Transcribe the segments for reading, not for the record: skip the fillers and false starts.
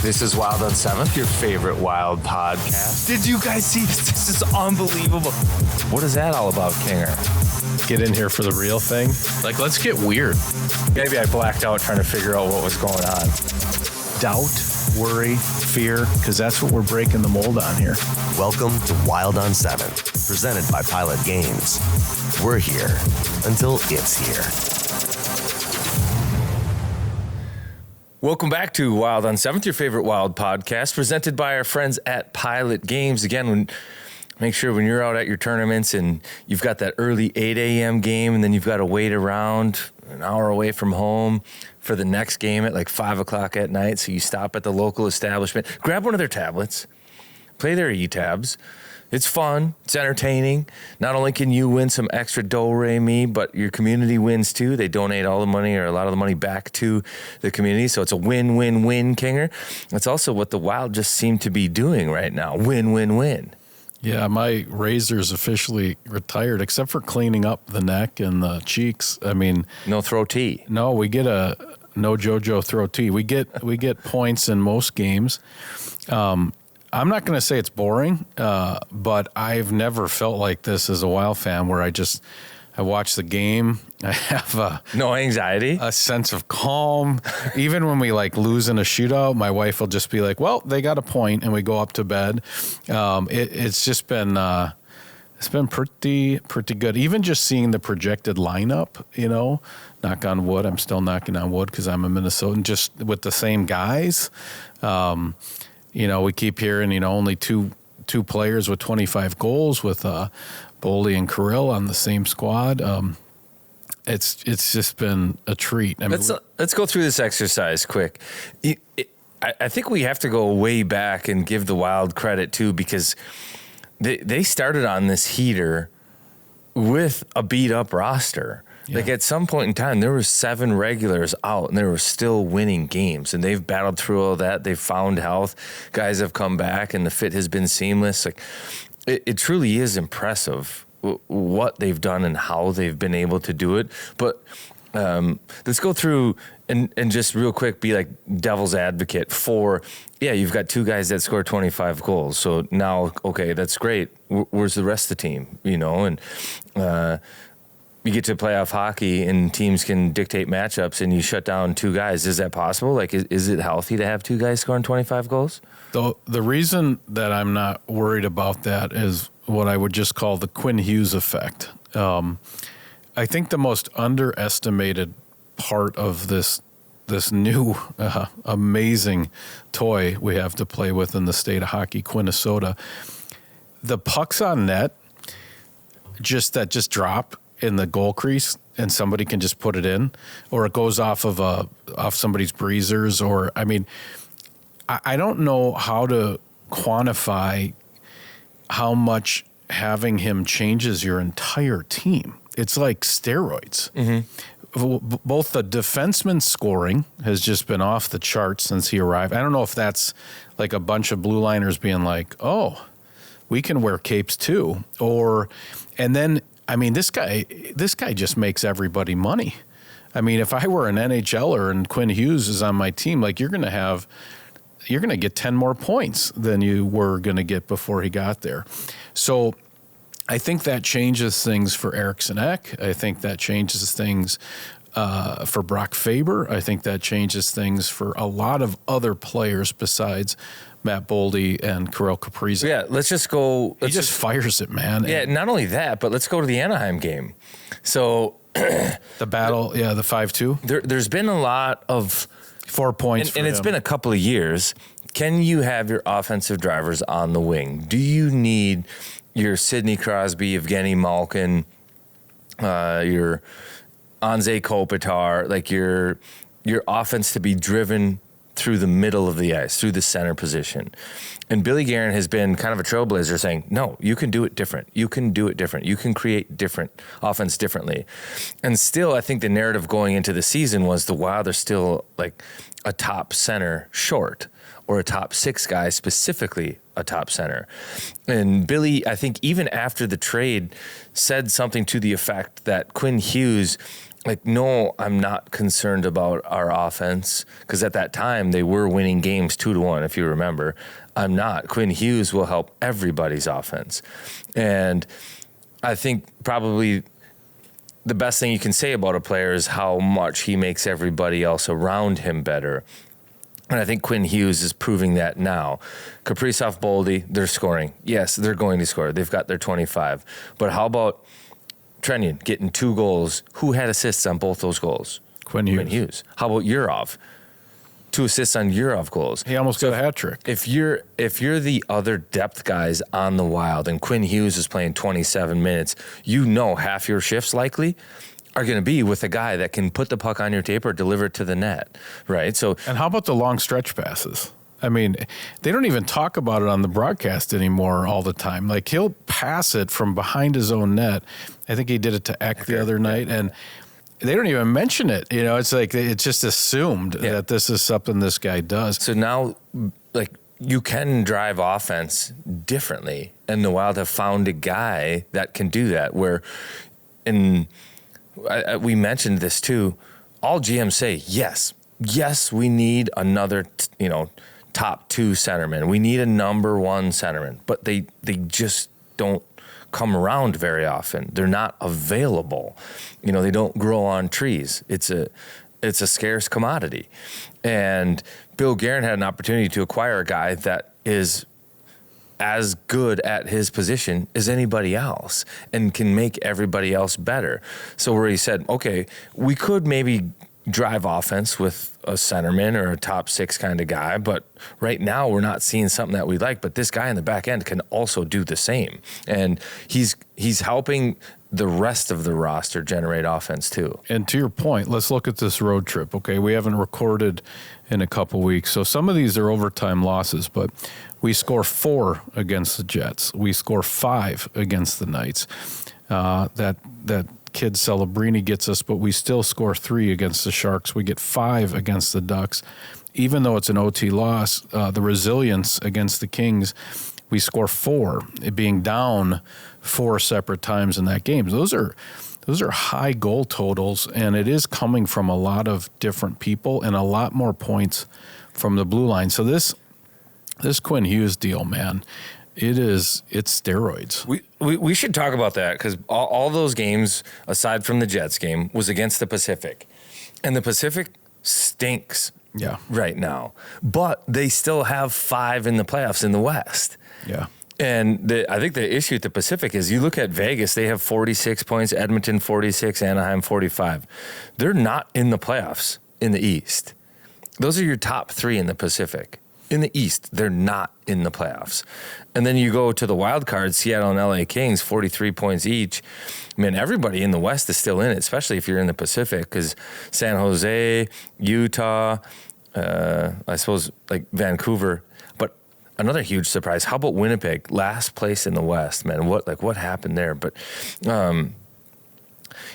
This is Wild on 7th, your favorite Wild podcast. Did you guys see this? This is unbelievable. What is that all about, Kinger? Get in here for the real thing. Like, let's get weird. Maybe I blacked out trying to figure out what was going on. Doubt, worry, fear, because that's what we're breaking the mold on here. Welcome to Wild on 7th, presented by Pilot Games. We're here until it's here. Welcome back to Wild on 7th, your favorite Wild podcast, presented by our friends at Pilot Games. Again, make sure when you're out at your tournaments and you've got that early 8 a.m. game and then you've got to wait around an hour away from home for the next game at like 5 o'clock at night, so you stop at the local establishment, grab one of their tablets, play their e-tabs. It's fun. It's entertaining. Not only can you win some extra do-re-mi, but your community wins too. They donate all the money or a lot of the money back to the community. So it's a win-win-win, Kinger. That's also what the Wild just seem to be doing right now. Win-win-win. Yeah, my razor's officially retired, except for cleaning up the neck and the cheeks. I mean, no throw tea. No, we get no JoJo throw tea. We get points in most games. I'm not going to say it's boring, but I've never felt like this as a Wild fan where I watch the game. I have no anxiety, a sense of calm. Even when we lose in a shootout, my wife will just be like, well, they got a point, and we go up to bed. It's just been it's been pretty good. Even just seeing the projected lineup, knock on wood. I'm still knocking on wood because I'm a Minnesotan, just with the same guys. We keep hearing, only two players with 25 goals with Boldy and Kirill on the same squad. It's just been a treat. I mean, let's go through this exercise quick. I think we have to go way back and give the Wild credit too, because they started on this heater with a beat up roster. Yeah. Like at some point in time, there were 7 regulars out, and they were still winning games. And they've battled through all that. They've found health. Guys have come back, and the fit has been seamless. Like it truly is impressive what they've done and how they've been able to do it. But let's go through and just real quick be like devil's advocate for, you've got 2 guys that score 25 goals. So now, okay, that's great. Where's the rest of the team? And you get to playoff hockey and teams can dictate matchups and you shut down 2 guys. Is that possible? Like, is it healthy to have 2 guys scoring 25 goals? The reason that I'm not worried about that is what I would just call the Quinn Hughes effect. I think the most underestimated part of this new amazing toy we have to play with in the state of hockey, Minnesota, the pucks on net just drop in the goal crease and somebody can just put it in, or it goes off somebody's breezers, or I don't know how to quantify how much having him changes your entire team. It's like steroids. Mm-hmm. Both the defenseman scoring has just been off the charts since he arrived. I don't know if that's like a bunch of blue liners being like, oh, we can wear capes too, this guy just makes everybody money. If I were an NHLer and Quinn Hughes is on my team, you're going to get 10 more points than you were going to get before he got there. So I think that changes things for Eriksson Ek. I think that changes things for Brock Faber. I think that changes things for a lot of other players besides Matt Boldy and Kirill Kaprizov. Yeah, let's just go. He just fires it, man. Yeah, not only that, but let's go to the Anaheim game. So the battle, the 5-2. There's been a lot of 4 points, and it's been a couple of years. Can you have your offensive drivers on the wing? Do you need your Sidney Crosby, Evgeny Malkin, your Anze Kopitar, like your offense to be driven through the middle of the ice, through the center position? And Billy Guerin has been kind of a trailblazer saying, no, you can do it different. You can do it different. You can create different offense differently. And still, I think the narrative going into the season was the Wild are still like a top center short, or a top 6 guy, specifically a top center. And Billy, I think even after the trade, said something to the effect that Quinn Hughes no, I'm not concerned about our offense, because at that time they were winning games 2-1, if you remember. I'm not. Quinn Hughes will help everybody's offense. And I think probably the best thing you can say about a player is how much he makes everybody else around him better. And I think Quinn Hughes is proving that now. Kaprizov, Boldy, they're scoring. Yes, they're going to score. They've got their 25. But how about Trenyon getting 2 goals? Who had assists on both those goals? Quinn Hughes. How about Yurov? 2 assists on Yurov goals. He almost got a hat trick. If you're the other depth guys on the Wild and Quinn Hughes is playing 27 minutes, half your shifts likely are going to be with a guy that can put the puck on your tape or deliver it to the net, right? So, and how about the long stretch passes? I mean, they don't even talk about it on the broadcast anymore all the time. Like, he'll pass it from behind his own net. I think he did it to Eck the other night, and they don't even mention it. It's like it's just assumed that this is something this guy does. So now, like, you can drive offense differently, and the Wild have found a guy that can do that. Where, we mentioned this too, all GMs say, yes, we need another, top 2 centerman. We need a number 1 centerman, but they just don't come around very often. They're not available. They don't grow on trees. It's a scarce commodity. And Bill Guerin had an opportunity to acquire a guy that is as good at his position as anybody else and can make everybody else better. So where he said, okay, we could maybe drive offense with a centerman or a top 6 kind of guy, but right now we're not seeing something that we like. But this guy in the back end can also do the same, and he's helping the rest of the roster generate offense too. And to your point, let's look at this road trip. Okay, we haven't recorded in a couple weeks, so some of these are overtime losses, but we score 4 against the Jets. We score 5 against the Knights. That kid Celebrini gets us, but we still score 3 against the Sharks. We get 5 against the Ducks. Even though it's an OT loss, the resilience against the Kings, we score 4, it being down 4 separate times in that game. Those are high goal totals, and it is coming from a lot of different people and a lot more points from the blue line. So this Quinn Hughes deal, man, it's steroids. We should talk about that, because all those games, aside from the Jets game, was against the Pacific. And the Pacific stinks right now. But they still have 5 in the playoffs in the West. Yeah. And I think the issue at the Pacific is, you look at Vegas, they have 46 points, Edmonton 46, Anaheim 45. They're not in the playoffs in the East. Those are your top 3 in the Pacific. In the East, they're not in the playoffs. And then you go to the wild cards, Seattle and LA Kings, 43 points each. I mean, everybody in the West is still in it, especially if you're in the Pacific, because San Jose, Utah, I suppose like Vancouver. But another huge surprise, how about Winnipeg, last place in the West, man? What happened there? But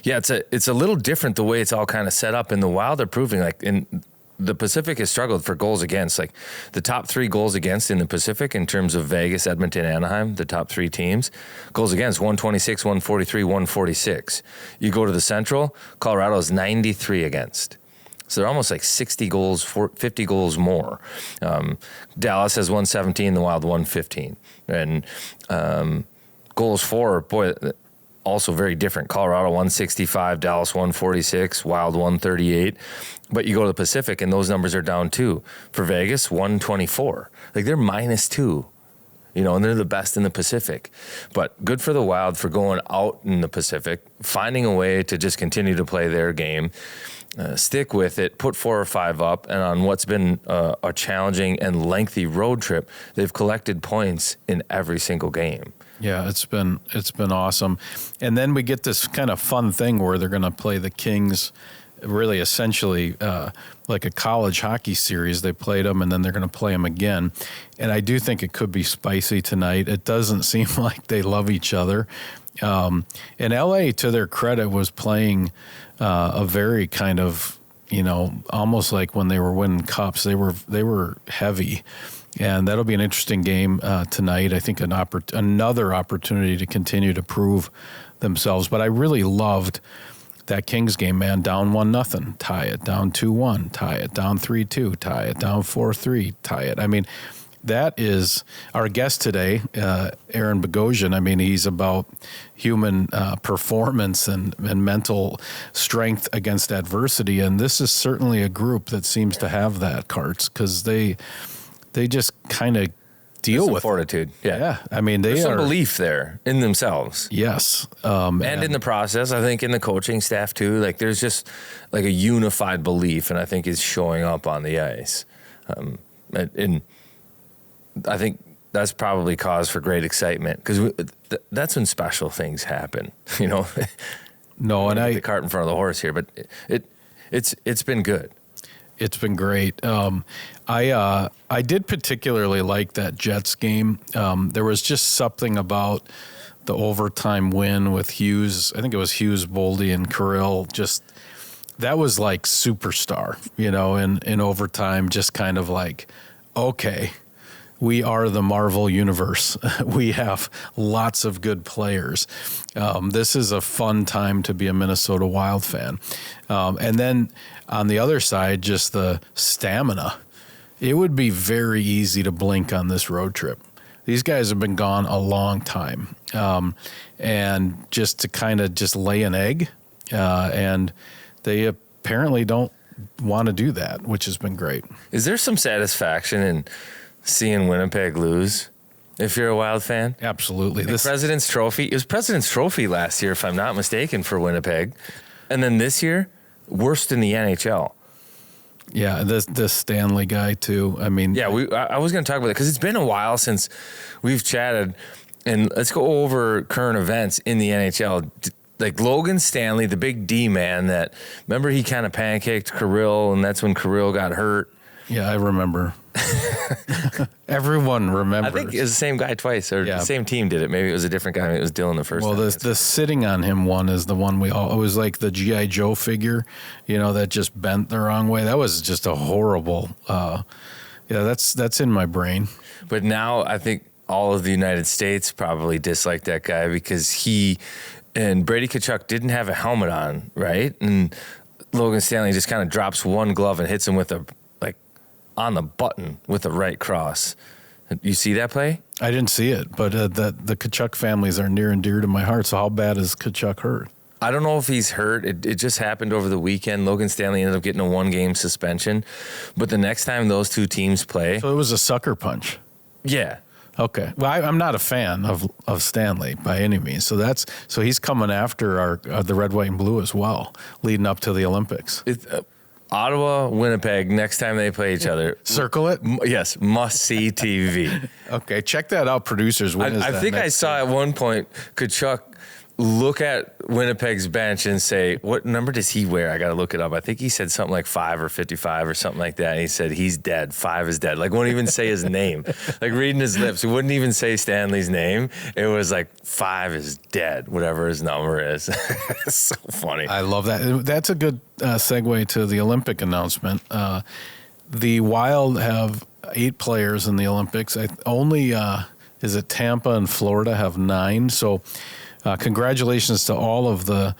it's a little different the way it's all kind of set up. And the Wild are proving, like, in the Pacific has struggled for goals against. Like, the top 3 goals against in the Pacific in terms of Vegas, Edmonton, Anaheim, the top 3 teams, goals against 126, 143, 146. You go to the Central, Colorado's 93 against. So they're almost like 60 goals, 50 goals more. Dallas has 117, the Wild 115. And goals for, boy, also very different. Colorado 165, Dallas 146, Wild 138. But you go to the Pacific and those numbers are down too. For Vegas, 124. Like, they're -2, and they're the best in the Pacific. But good for the Wild for going out in the Pacific, finding a way to just continue to play their game, stick with it, put 4 or 5 up, and on what's been a challenging and lengthy road trip, they've collected points in every single game. Yeah, it's been awesome. And then we get this kind of fun thing where they're going to play the Kings, really essentially like a college hockey series. They played them, and then they're going to play them again. And I do think it could be spicy tonight. It doesn't seem like they love each other. And LA, to their credit, was playing a very kind of, almost like when they were winning cups. They were heavy. And that'll be an interesting game tonight. I think another opportunity to continue to prove themselves. But I really loved that Kings game, man, down 1-0, tie it, down 2-1, tie it, down 3-2, tie it, down 4-3, tie it. I mean, that is our guest today, Aaron Begoian. I mean, he's about human performance and mental strength against adversity. And this is certainly a group that seems to have that, Carts, because they just kind of deal with fortitude. Yeah. I mean, there's some belief there in themselves. Yes. And in the process, I think in the coaching staff too, like there's just like a unified belief, and I think is showing up on the ice. And I think that's probably cause for great excitement because that's when special things happen, you know. No, and the cart in front of the horse here, but it's been good. It's been great. I did particularly like that Jets game. There was just something about the overtime win with Hughes. I think it was Hughes, Boldy, and Kirill. Just that was like superstar, you know, in overtime. Just kind of like, okay, we are the Marvel universe. We have lots of good players. This is a fun time to be a Minnesota Wild fan. And then on the other side, just the stamina. It would be very easy to blink on this road trip. These guys have been gone a long time. And just to kind of just lay an egg, and they apparently don't want to do that, which has been great. Is there some satisfaction in seeing Winnipeg lose, if you're a Wild fan? Absolutely. This President's Trophy. It was President's Trophy last year, if I'm not mistaken, for Winnipeg. And then this year, worst in the NHL. Yeah, the Stanley guy, too. I mean... Yeah, I was going to talk about it, because it's been a while since we've chatted. And let's go over current events in the NHL. Like Logan Stanley, the big D man that... Remember he kind of pancaked Kirill, and that's when Kirill got hurt? Yeah, I remember. Everyone remembers. I think it was the same guy twice, or the same team did it. Maybe it was a different guy. Maybe it was Dylan the first time. Well, the sitting on him one is the one it was like the G.I. Joe figure, you know, that just bent the wrong way. That was just a horrible, that's in my brain. But now I think all of the United States probably dislike that guy because he and Brady Tkachuk didn't have a helmet on, right? And Logan Stanley just kind of drops one glove and hits him with on the button with the right cross. You see that play? I didn't see it, but the Tkachuk families are near and dear to my heart. So how bad is Tkachuk hurt? I don't know if he's hurt. It just happened over the weekend. Logan Stanley ended up getting a 1-game suspension. But the next time those two teams play... So it was a sucker punch? Yeah. Okay. Well, I'm not a fan of Stanley by any means. So he's coming after the red, white, and blue as well, leading up to the Olympics. Ottawa, Winnipeg, next time they play each other. Circle it? Yes, must-see TV. Okay, check that out, producers. I think I saw at one point Tkachuk look at Winnipeg's bench and say, what number does he wear? I got to look it up. I think he said something like 5 or 55 or something like that. And he said, he's dead. 5 is dead. Like, won't even say his name. Like, reading his lips, he wouldn't even say Stanley's name. It was like, 5 is dead, whatever his number is. It's so funny. I love that. That's a good segue to the Olympic announcement. The Wild have 8 players in the Olympics. Only, is it Tampa and Florida have 9? So, congratulations to all of the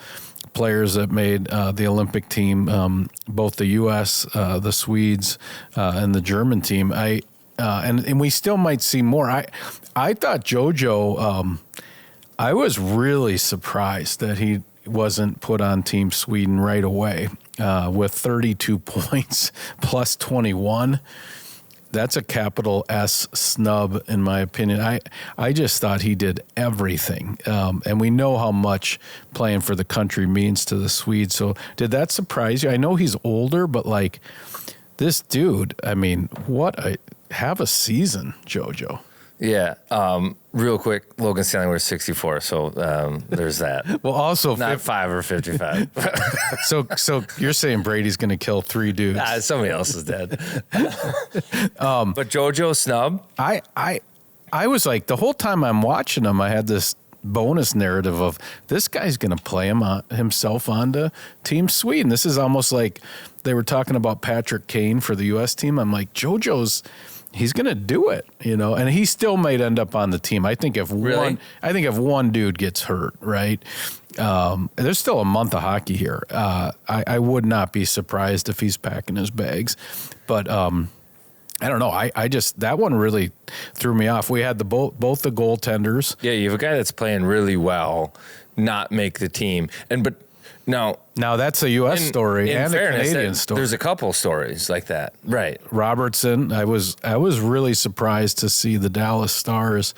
players that made the Olympic team, both the U.S., the Swedes, and the German team. And we still might see more. I thought JoJo, I was really surprised that he wasn't put on Team Sweden right away with 32 points plus 21. That's a capital S snub, in my opinion. I just thought he did everything. And we know how much playing for the country means to the Swedes. So did that surprise you? I know he's older, but like this dude, I mean, have a season, JoJo. Yeah. Real quick, Logan Stanley wears 64, so there's that. Well, also not 5 or 55. So you're saying Brady's going to kill 3 dudes? Nah, somebody else is dead. But JoJo snub. I was like, the whole time I'm watching him, I had this bonus narrative of this guy's going to play himself onto Team Sweden. This is almost like they were talking about Patrick Kane for the U.S. team. I'm like, JoJo's he's going to do it, and he still might end up on the team. I think if one dude gets hurt, right? There's still a month of hockey here. I would not be surprised if he's packing his bags, but I don't know. I just, that one really threw me off. We had both the goaltenders. Yeah, you have a guy that's playing really well not make the team, but now that's a U.S. story and fairness, a Canadian story. There's a couple stories like that, right? Robertson, I was really surprised to see the Dallas Stars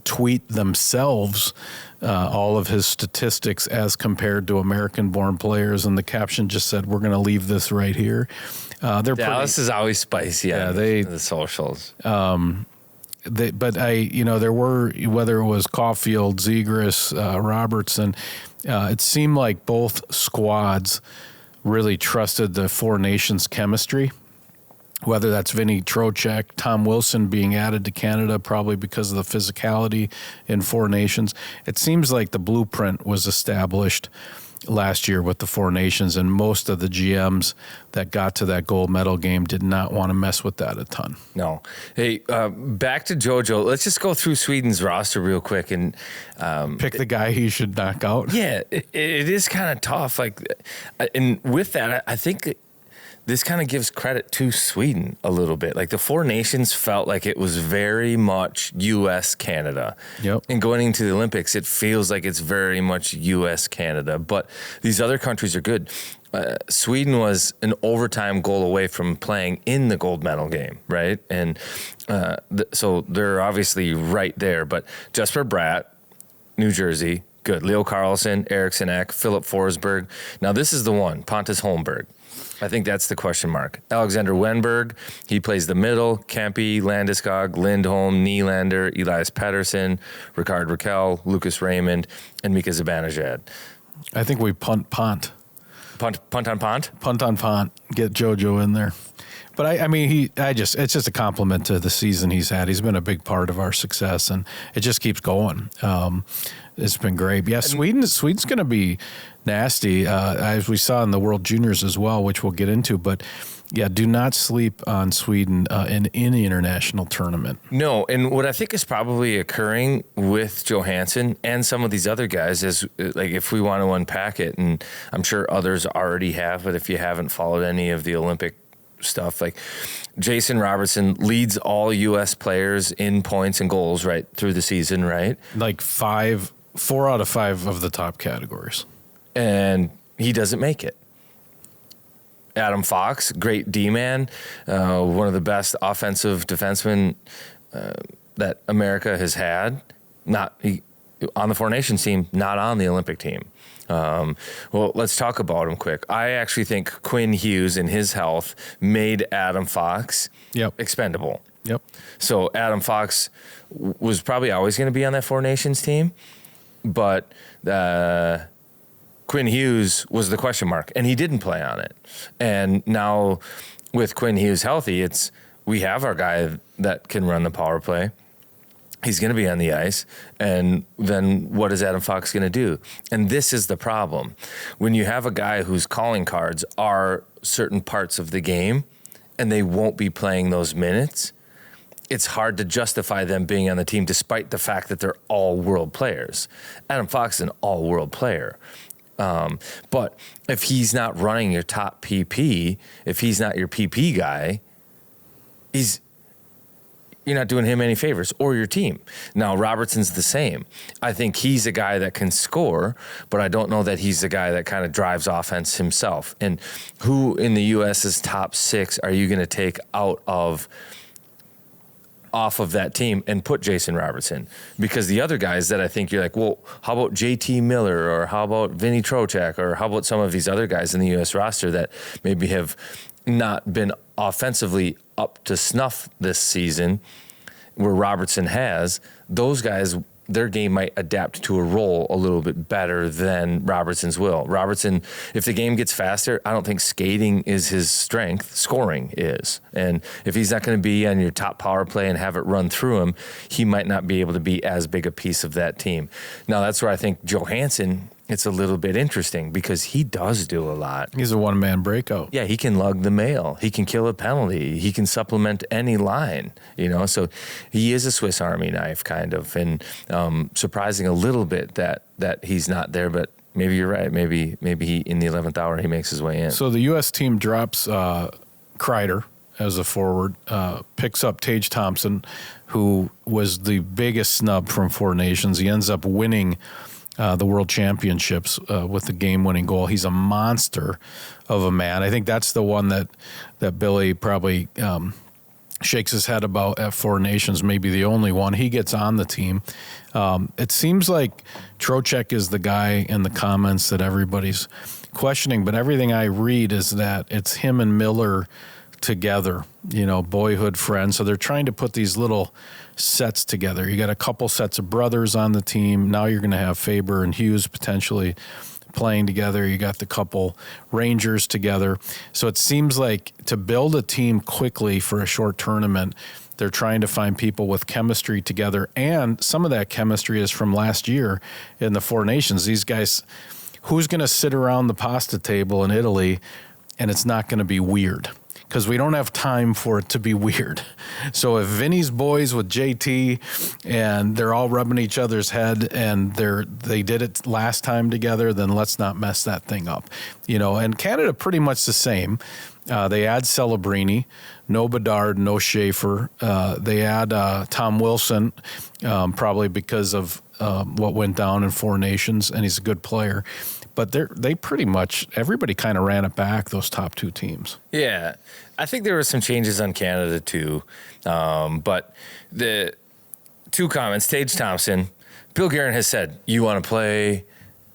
tweet themselves all of his statistics as compared to American-born players, and the caption just said, "We're going to leave this right here." Dallas is always spicy. Yeah, the socials. There were, whether it was Caulfield, Zegras, Robertson, it seemed like both squads really trusted the Four Nations chemistry. Whether that's Vinny Trocheck, Tom Wilson being added to Canada probably because of the physicality in Four Nations. It seems like the blueprint was established last year with the Four Nations, and most of the GMs that got to that gold medal game did not want to mess with that a ton. No. Hey, back to JoJo. Let's just go through Sweden's roster real quick and pick the guy he should knock out. Yeah, it is kind of tough. And with that, I think this kind of gives credit to Sweden a little bit. Like the Four Nations felt like it was very much U.S. Canada. Yep. And going into the Olympics, it feels like it's very much U.S. Canada. But these other countries are good. Sweden was an overtime goal away from playing in the gold medal game, right? And so they're obviously right there. But Jesper Bratt, New Jersey, good. Leo Carlsson, Eriksson Ek, Philip Forsberg. Now this is the one, Pontus Holmberg. I think that's the question mark. Alexander Wenberg, he plays the middle. Kempe, Landeskog, Lindholm, Nylander, Elias Pettersson, Ricard Raquel, Lucas Raymond, and Mika Zibanejad. I think we punt. Punt on Pont? Punt on Pont. Get JoJo in there. But it's just a compliment to the season he's had. He's been a big part of our success, and it just keeps going. It's been great. Yeah, Sweden's going to be nasty, as we saw in the World Juniors as well, which we'll get into. But yeah, do not sleep on Sweden in any international tournament. No, and what I think is probably occurring with Johansson and some of these other guys is, like, if we want to unpack it, and I'm sure others already have, but if you haven't followed any of the Olympic stuff, like Jason Robertson leads all U.S. players in points and goals right through the season, right? Like 4 out of 5 of the top categories. And he doesn't make it. Adam Fox, great D-man, one of the best offensive defensemen that America has had. On the Four Nations team, not on the Olympic team. Well, let's talk about him quick. I actually think Quinn Hughes and his health made Adam Fox expendable. Yep. So Adam Fox was probably always going to be on that Four Nations team, but Quinn Hughes was the question mark, and he didn't play on it. And now with Quinn Hughes healthy, we have our guy that can run the power play. He's going to be on the ice, and then what is Adam Fox going to do? And this is the problem. When you have a guy whose calling cards are certain parts of the game, and they won't be playing those minutes, it's hard to justify them being on the team despite the fact that they're all-world players. Adam Fox is an all-world player. But if he's not running your top PP, if he's not your PP guy, you're not doing him any favors or your team. Now, Robertson's the same. I think he's a guy that can score, but I don't know that he's the guy that kind of drives offense himself. And who in the U.S.'s top 6 are you going to take off of that team and put Jason Robertson? Because the other guys that I think you're like, well, how about JT Miller, or how about Vinny Trocheck, or how about some of these other guys in the U.S. roster that maybe have not been offensively up to snuff this season where Robertson has? Those guys, their game might adapt to a role a little bit better than Robertson's will. Robertson, if the game gets faster, I don't think skating is his strength. Scoring is. And if he's not going to be on your top power play and have it run through him, he might not be able to be as big a piece of that team. Now, that's where I think Johansson it's a little bit interesting because he does do a lot. He's a one-man breakout. Yeah, he can lug the mail. He can kill a penalty. He can supplement any line, So he is a Swiss Army knife kind of, and surprising a little bit that he's not there, but maybe you're right. Maybe he, in the 11th hour, he makes his way in. So the U.S. team drops Kreider as a forward, picks up Tage Thompson, who was the biggest snub from Four Nations. He ends up winning the World Championships with the game-winning goal. He's a monster of a man. I think that's the one that Billy probably shakes his head about at Four Nations, maybe the only one. He gets on the team. It seems like Trocheck is the guy in the comments that everybody's questioning, but everything I read is that it's him and Miller together, boyhood friends. So they're trying to put these little sets together. You got a couple sets of brothers on the team. Now you're going to have Faber and Hughes potentially playing together. You got the couple Rangers together. So it seems like to build a team quickly for a short tournament, they're trying to find people with chemistry together. And some of that chemistry is from last year in the Four Nations. These guys, who's going to sit around the pasta table in Italy and it's not going to be weird? Because we don't have time for it to be weird. So if Vinny's boys with JT and they're all rubbing each other's head and they did it last time together, then let's not mess that thing up. And Canada pretty much the same. They add Celebrini, no Bedard, no Schaefer. They add Tom Wilson, probably because of what went down in Four Nations, and he's a good player. But they pretty much, everybody kind of ran it back, those top two teams. Yeah, I think there were some changes on Canada too. But the two comments, Tage Thompson, Bill Guerin has said, you want to play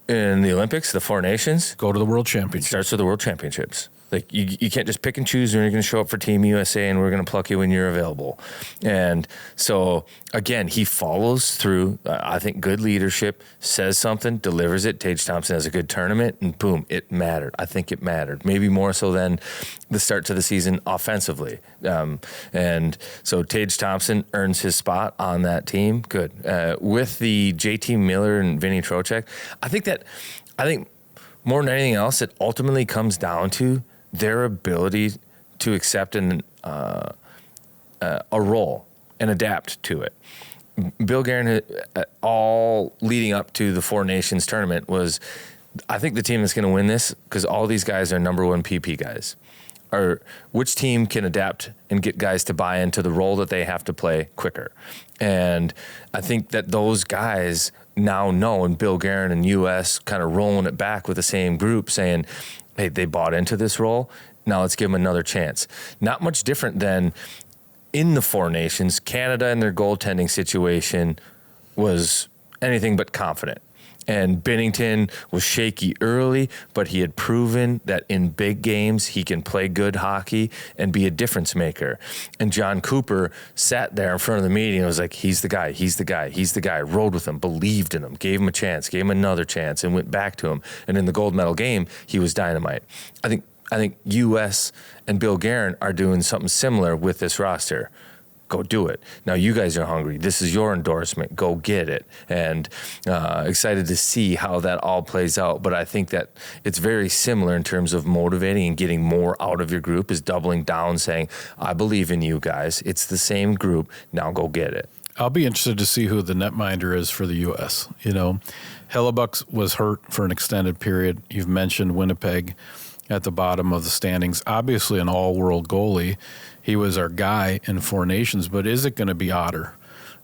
in the Olympics, the Four Nations? Go to the World Championships. It starts with the World Championships. Like you can't just pick and choose when you're going to show up for Team USA and we're going to pluck you when you're available. And so, again, he follows through, I think, good leadership, says something, delivers it. Tage Thompson has a good tournament, and boom, it mattered. I think it mattered. Maybe more so than the start to the season offensively. And so Tage Thompson earns his spot on that team. Good. With the JT Miller and Vinny Trocheck, I think more than anything else, it ultimately comes down to their ability to accept a role and adapt to it. Bill Guerin, all leading up to the Four Nations tournament, was, I think the team that's going to win this, because all these guys are number one PP guys, or which team can adapt and get guys to buy into the role that they have to play quicker. And I think that those guys now know, and Bill Guerin and U.S. kind of rolling it back with the same group, saying, hey, they bought into this role. Now let's give them another chance. Not much different than in the Four Nations. Canada and their goaltending situation was anything but confident. And Binnington was shaky early, but he had proven that in big games he can play good hockey and be a difference maker. And John Cooper sat there in front of the meeting and was like, he's the guy, he's the guy, he's the guy. Rode with him, believed in him, gave him a chance, gave him another chance, and went back to him. And in the gold medal game, he was dynamite. I think U.S. and Bill Guerin are doing something similar with this roster. Go do it. Now you guys are hungry. This is your endorsement. Go get it. And excited to see how that all plays out. But I think that it's very similar in terms of motivating and getting more out of your group, is doubling down, saying, I believe in you guys. It's the same group. Now go get it. I'll be interested to see who the netminder is for the U.S. Hellebuck was hurt for an extended period. You've mentioned Winnipeg at the bottom of the standings. Obviously an all-world goalie. He was our guy in Four Nations, but is it going to be Otter?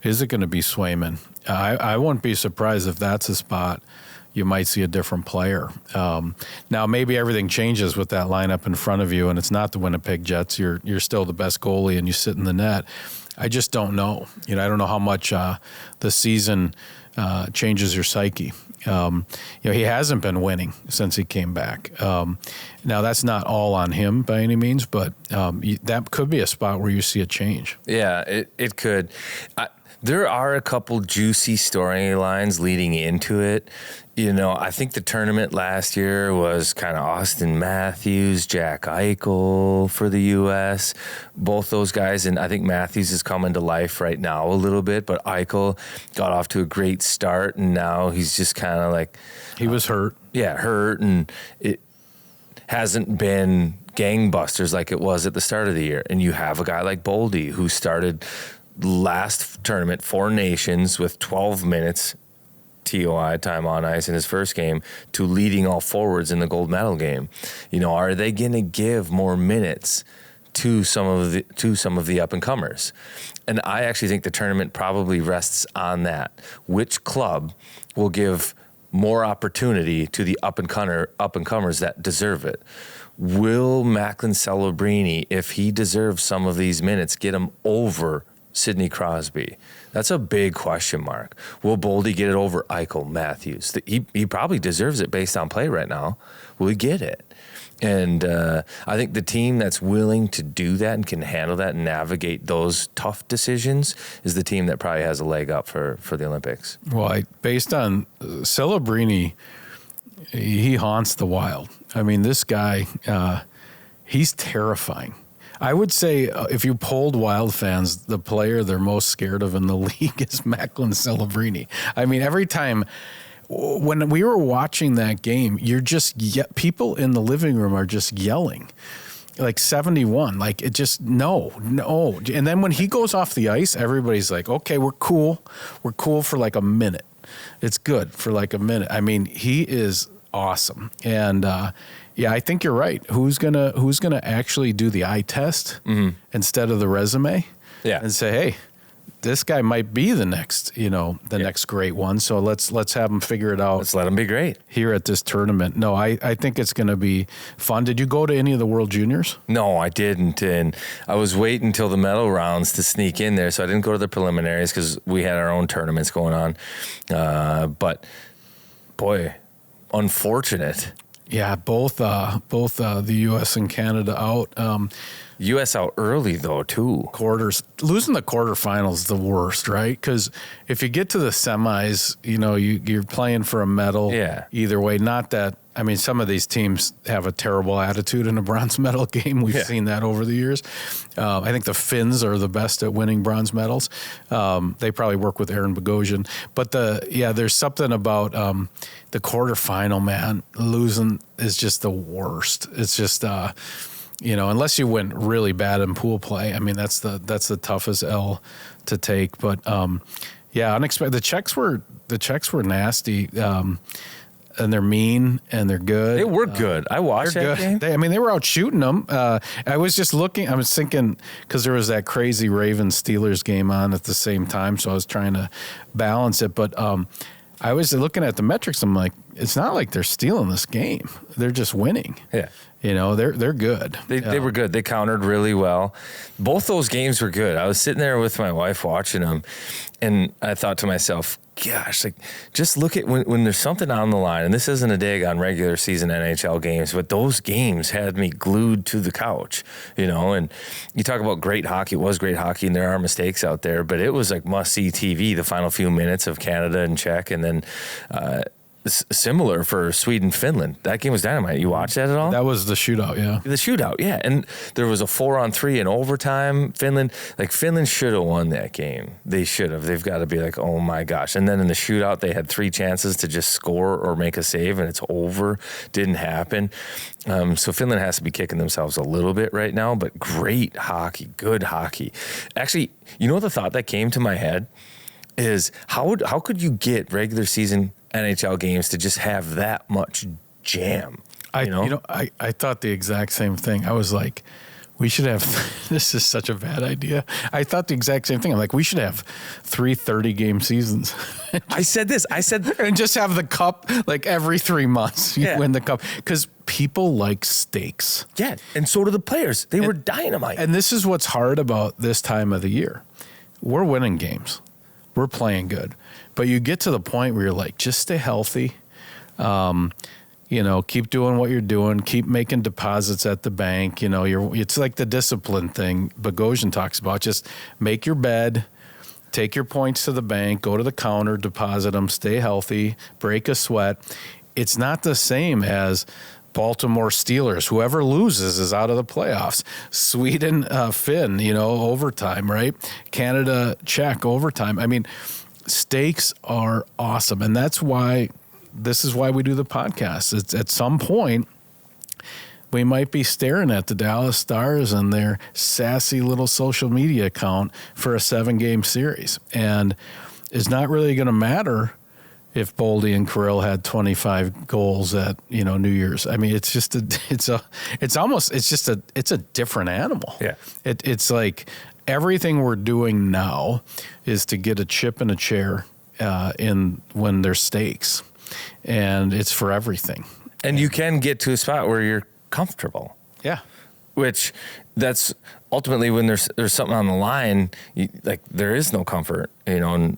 Is it going to be Swayman? I wouldn't be surprised if that's a spot you might see a different player. Now, maybe everything changes with that lineup in front of you, and it's not the Winnipeg Jets. You're still the best goalie, and you sit in the net. I just don't know. I don't know how much the season changes your psyche. He hasn't been winning since he came back. Now, that's not all on him by any means, but that could be a spot where you see a change. Yeah, it could. There are a couple juicy storylines leading into it. I think the tournament last year was kind of Austin Matthews, Jack Eichel for the U.S. Both those guys, and I think Matthews is coming to life right now a little bit, but Eichel got off to a great start, and now he's just kind of like... He was hurt. Yeah, hurt, and it hasn't been gangbusters like it was at the start of the year. And you have a guy like Boldy who started... last tournament, 4 Nations with 12 minutes TOI, time on ice, in his first game, to leading all forwards in the gold medal game. Are they going to give more minutes to some of the up and comers? And I actually think the tournament probably rests on that. Which club will give more opportunity to the up and comers that deserve it? Will Macklin Celebrini, if he deserves some of these minutes, get him over Sidney Crosby? That's a big question mark. Will Boldy get it over Eichel, Matthews? He probably deserves it based on play right now. Will he get it? And I think the team that's willing to do that and can handle that and navigate those tough decisions is the team that probably has a leg up for the Olympics. Well, based on Celebrini, he haunts the Wild. I mean, this guy, he's terrifying. I would say if you polled Wild fans, the player they're most scared of in the league is Macklin Celebrini. I mean, every time when we were watching that game, people in the living room are just yelling. Like 71, like it just, no. And then when he goes off the ice, everybody's like, okay, we're cool. We're cool for like a minute. It's good for like a minute. I mean, he is awesome. And, yeah, I think you're right. Who's gonna actually do the eye test instead of the resume? Yeah, and say, hey, this guy might be the next, next great one. So let's have him figure it out. Let's let him be great here at this tournament. No, I think it's going to be fun. Did you go to any of the World Juniors? No, I didn't, and I was waiting until the medal rounds to sneak in there, so I didn't go to the preliminaries because we had our own tournaments going on. But boy, unfortunate. Yeah, both the U.S. and Canada out. U.S. out early, though, too. Quarters. Losing the quarterfinals is the worst, right? Because if you get to the semis, you're playing for a medal either way. Not that, I mean, some of these teams have a terrible attitude in a bronze medal game. We've seen that over the years. I think the Finns are the best at winning bronze medals. They probably work with Aaron Begoian. But there's something about the quarterfinal, man. Losing is just the worst. It's just... unless you went really bad in pool play, I mean, that's the toughest L to take. But unexpected. The Czechs were nasty, and they're mean and they're good. They were good. I watched that game. They were out shooting them. I was just looking. I was thinking because there was that crazy Ravens Steelers game on at the same time, so I was trying to balance it. But I was looking at the metrics. I'm like, it's not like they're stealing this game. They're just winning. Yeah. They're good. They were good. They countered really well. Both those games were good. I was sitting there with my wife watching them, and I thought to myself, gosh, like just look at when there's something on the line, and this isn't a dig on regular season NHL games, but those games had me glued to the couch, and you talk about great hockey. It was great hockey, and there are mistakes out there, but it was like must-see TV, the final few minutes of Canada and Czech, and then similar for Sweden, Finland. That game was dynamite. You watched that at all? That was the shootout, yeah. The shootout, yeah. And there was a 4-on-3 in overtime. Finland should have won that game. They should have. They've got to be like, oh my gosh. And then in the shootout, they had 3 chances to just score or make a save, and it's over. Didn't happen. So Finland has to be kicking themselves a little bit right now, but great hockey, good hockey. Actually, the thought that came to my head is how could you get regular season NHL games to just have that much jam? I thought the exact same thing. I was like, we should have, this is such a bad idea. I thought the exact same thing. I'm like, we should have 3 30-game seasons. I said, and just have the cup like every 3 months. You win the cup. Because people like stakes. Yeah, and so do the players. They were dynamite. And this is what's hard about this time of the year. We're winning games. We're playing good. But you get to the point where you're like, just stay healthy. Keep doing what you're doing. Keep making deposits at the bank. It's like the discipline thing Bogosian talks about. Just make your bed, take your points to the bank, go to the counter, deposit them, stay healthy, break a sweat. It's not the same as Baltimore Steelers. Whoever loses is out of the playoffs. Sweden, Finn, overtime, right? Canada, Czech, overtime. I mean, stakes are awesome. And this is why we do the podcast. It's at some point, we might be staring at the Dallas Stars and their sassy little social media account for a 7-game series. And it's not really going to matter if Boldy and Kirill had 25 goals at, New Year's. I mean, it's just it's a different animal. Yeah. It's like everything we're doing now is to get a chip in a chair when there's stakes, and it's for everything. And you can get to a spot where you're comfortable. Yeah. Which that's ultimately when there's something on the line, there is no comfort, and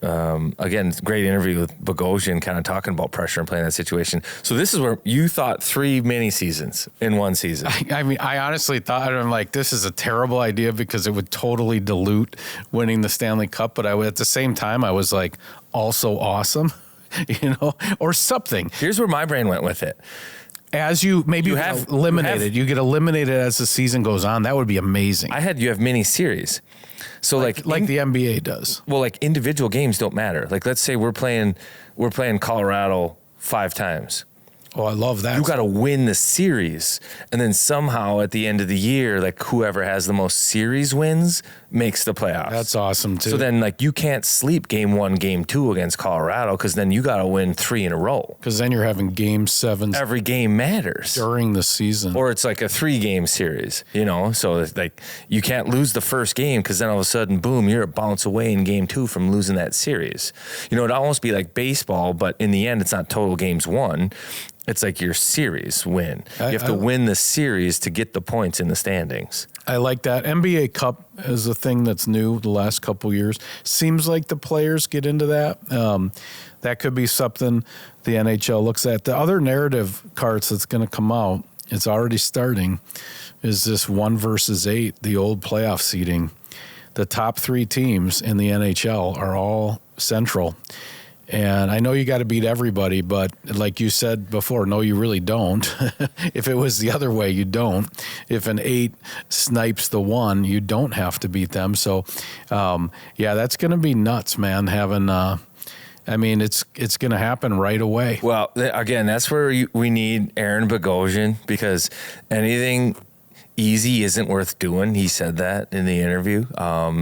again, it's a great interview with Bogosian kind of talking about pressure and playing that situation. So this is where you thought 3 mini seasons in one season. I mean, I honestly thought, I'm like, this is a terrible idea because it would totally dilute winning the Stanley Cup. But at the same time, I was like, also awesome, or something. Here's where my brain went with it. As you get eliminated as the season goes on. That would be amazing. You have mini series. So like the NBA does. Well, like individual games don't matter. Like let's say we're playing Colorado 5 times. Oh, I love that. You got to win the series. And then somehow at the end of the year, like whoever has the most series wins makes the playoffs. That's awesome too. So then like you can't sleep game 1, game 2 against Colorado because then you got to win 3 in a row. Because then you're having game 7s. Every game matters. During the season. Or it's like a 3-game series, So it's like you can't lose the first game because then all of a sudden, boom, you're a bounce away in game 2 from losing that series. It'd almost be like baseball, but in the end, it's not total games won. It's like your series win. You have to win the series to get the points in the standings. I like that. NBA Cup is a thing that's new the last couple years. Seems like the players get into that. That could be something the NHL looks at. The other narrative cards that's going to come out, it's already starting, is this 1 versus 8, the old playoff seeding. The top 3 teams in the NHL are all Central. And I know you got to beat everybody, but like you said before, no, you really don't. If it was the other way, you don't. If an 8 snipes the 1, you don't have to beat them. So, that's going to be nuts, man. It's going to happen right away. Well, again, that's where we need Aaron Begoian because anything easy isn't worth doing. He said that in the interview.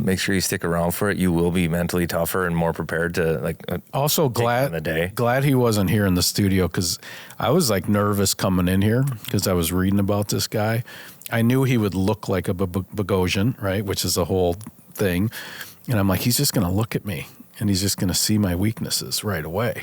Make sure you stick around for it. You will be mentally tougher and more prepared to also glad he wasn't here in the studio because I was nervous coming in here because I was reading about this guy. I knew he would look like a Bogosian, right? Which is a whole thing. And I'm like, he's just going to look at me. And he's just going to see my weaknesses right away.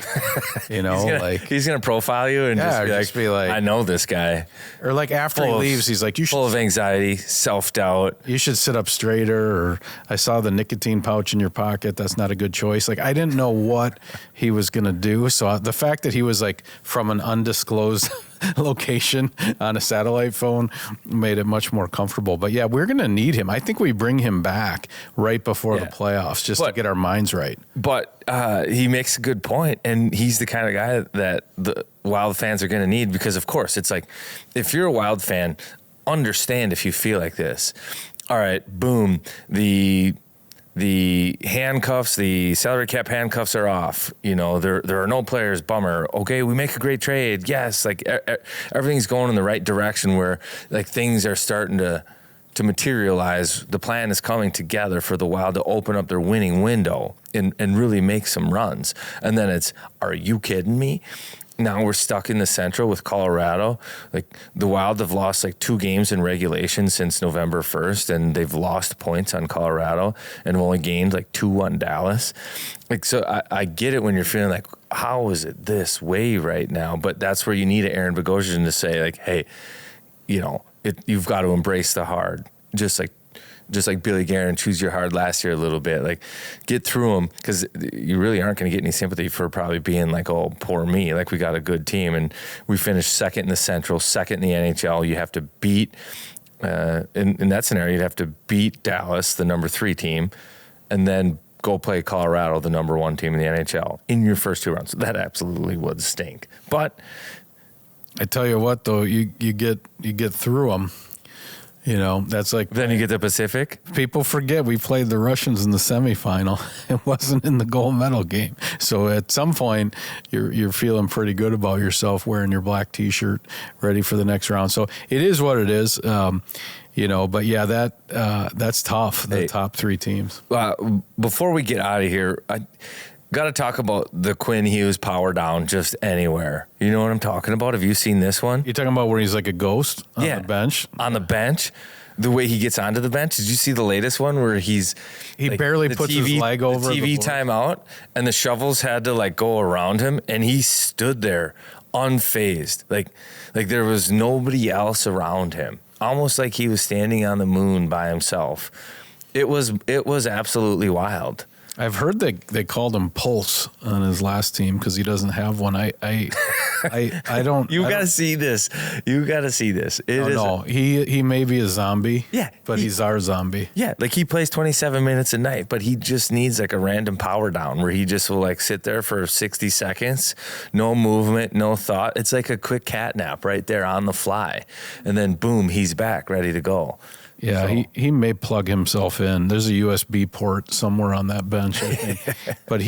He's going to profile you and just be like, I know this guy. Or after he leaves, he's like, full of anxiety, self-doubt. You should sit up straighter. Or I saw the nicotine pouch in your pocket. That's not a good choice. I didn't know what he was going to do. So the fact that he was from an undisclosed location on a satellite phone made it much more comfortable. But yeah, we're going to need him. I think we bring him back right before the playoffs just to get our minds right. But he makes a good point, and he's the kind of guy that the Wild fans are going to need because, of course, it's like if you're a Wild fan, understand if you feel like this. All right, boom, the handcuffs, the salary cap handcuffs are off. There are no players. Bummer. Okay, we make a great trade. Yes, everything's going in the right direction where things are starting to materialize. The plan is coming together for the Wild to open up their winning window and really make some runs. And then it's, are you kidding me? Now we're stuck in the Central with Colorado. The Wild have lost 2 games in regulation since November 1st, and they've lost points on Colorado and have only gained 2 on Dallas. So I get it when you're feeling how is it this way right now? But that's where you need an Aaron Begoian to say hey, you've got to embrace the hard, just like Billy Guerin, choose your hard last year a little bit. Get through them because you really aren't going to get any sympathy for probably being oh, poor me. We got a good team and we finished 2nd in the Central, 2nd in the NHL. You have to beat, in that scenario, you'd have to beat Dallas, the number 3 team, and then go play Colorado, the number 1 team in the NHL, in your first 2 rounds. That absolutely would stink. But I tell you what, though, you get through them. You know, that's like then you get the Pacific. People forget we played the Russians in the semifinal. It wasn't in the gold medal game. So at some point, you're feeling pretty good about yourself wearing your black T-shirt, ready for the next round. So it is what it is. You know, but yeah, that's tough. The top 3 teams. Before we get out of here, I got to talk about the Quinn Hughes power down just anywhere. You know what I'm talking about? Have you seen this one? You're talking about where he's like a ghost on the bench? On the bench. The way he gets onto the bench. Did you see the latest one where he like, barely puts his leg over the TV timeout, and the shovels had to like go around him, and he stood there unfazed. Like there was nobody else around him. Almost like he was standing on the moon by himself. It was absolutely wild. I've heard they called him Pulse on his last team because he doesn't have one. I don't. You got to see this. You got to see this. No, he may be a zombie. Yeah, but he's our zombie. Yeah, like he plays 27 minutes a night, but he just needs like a random power down where he just will like sit there for 60 seconds, no movement, no thought. It's like a quick cat nap right there on the fly, and then boom, he's back, ready to go. Yeah, so. He may plug himself in. There's a USB port somewhere on that bench, I think. But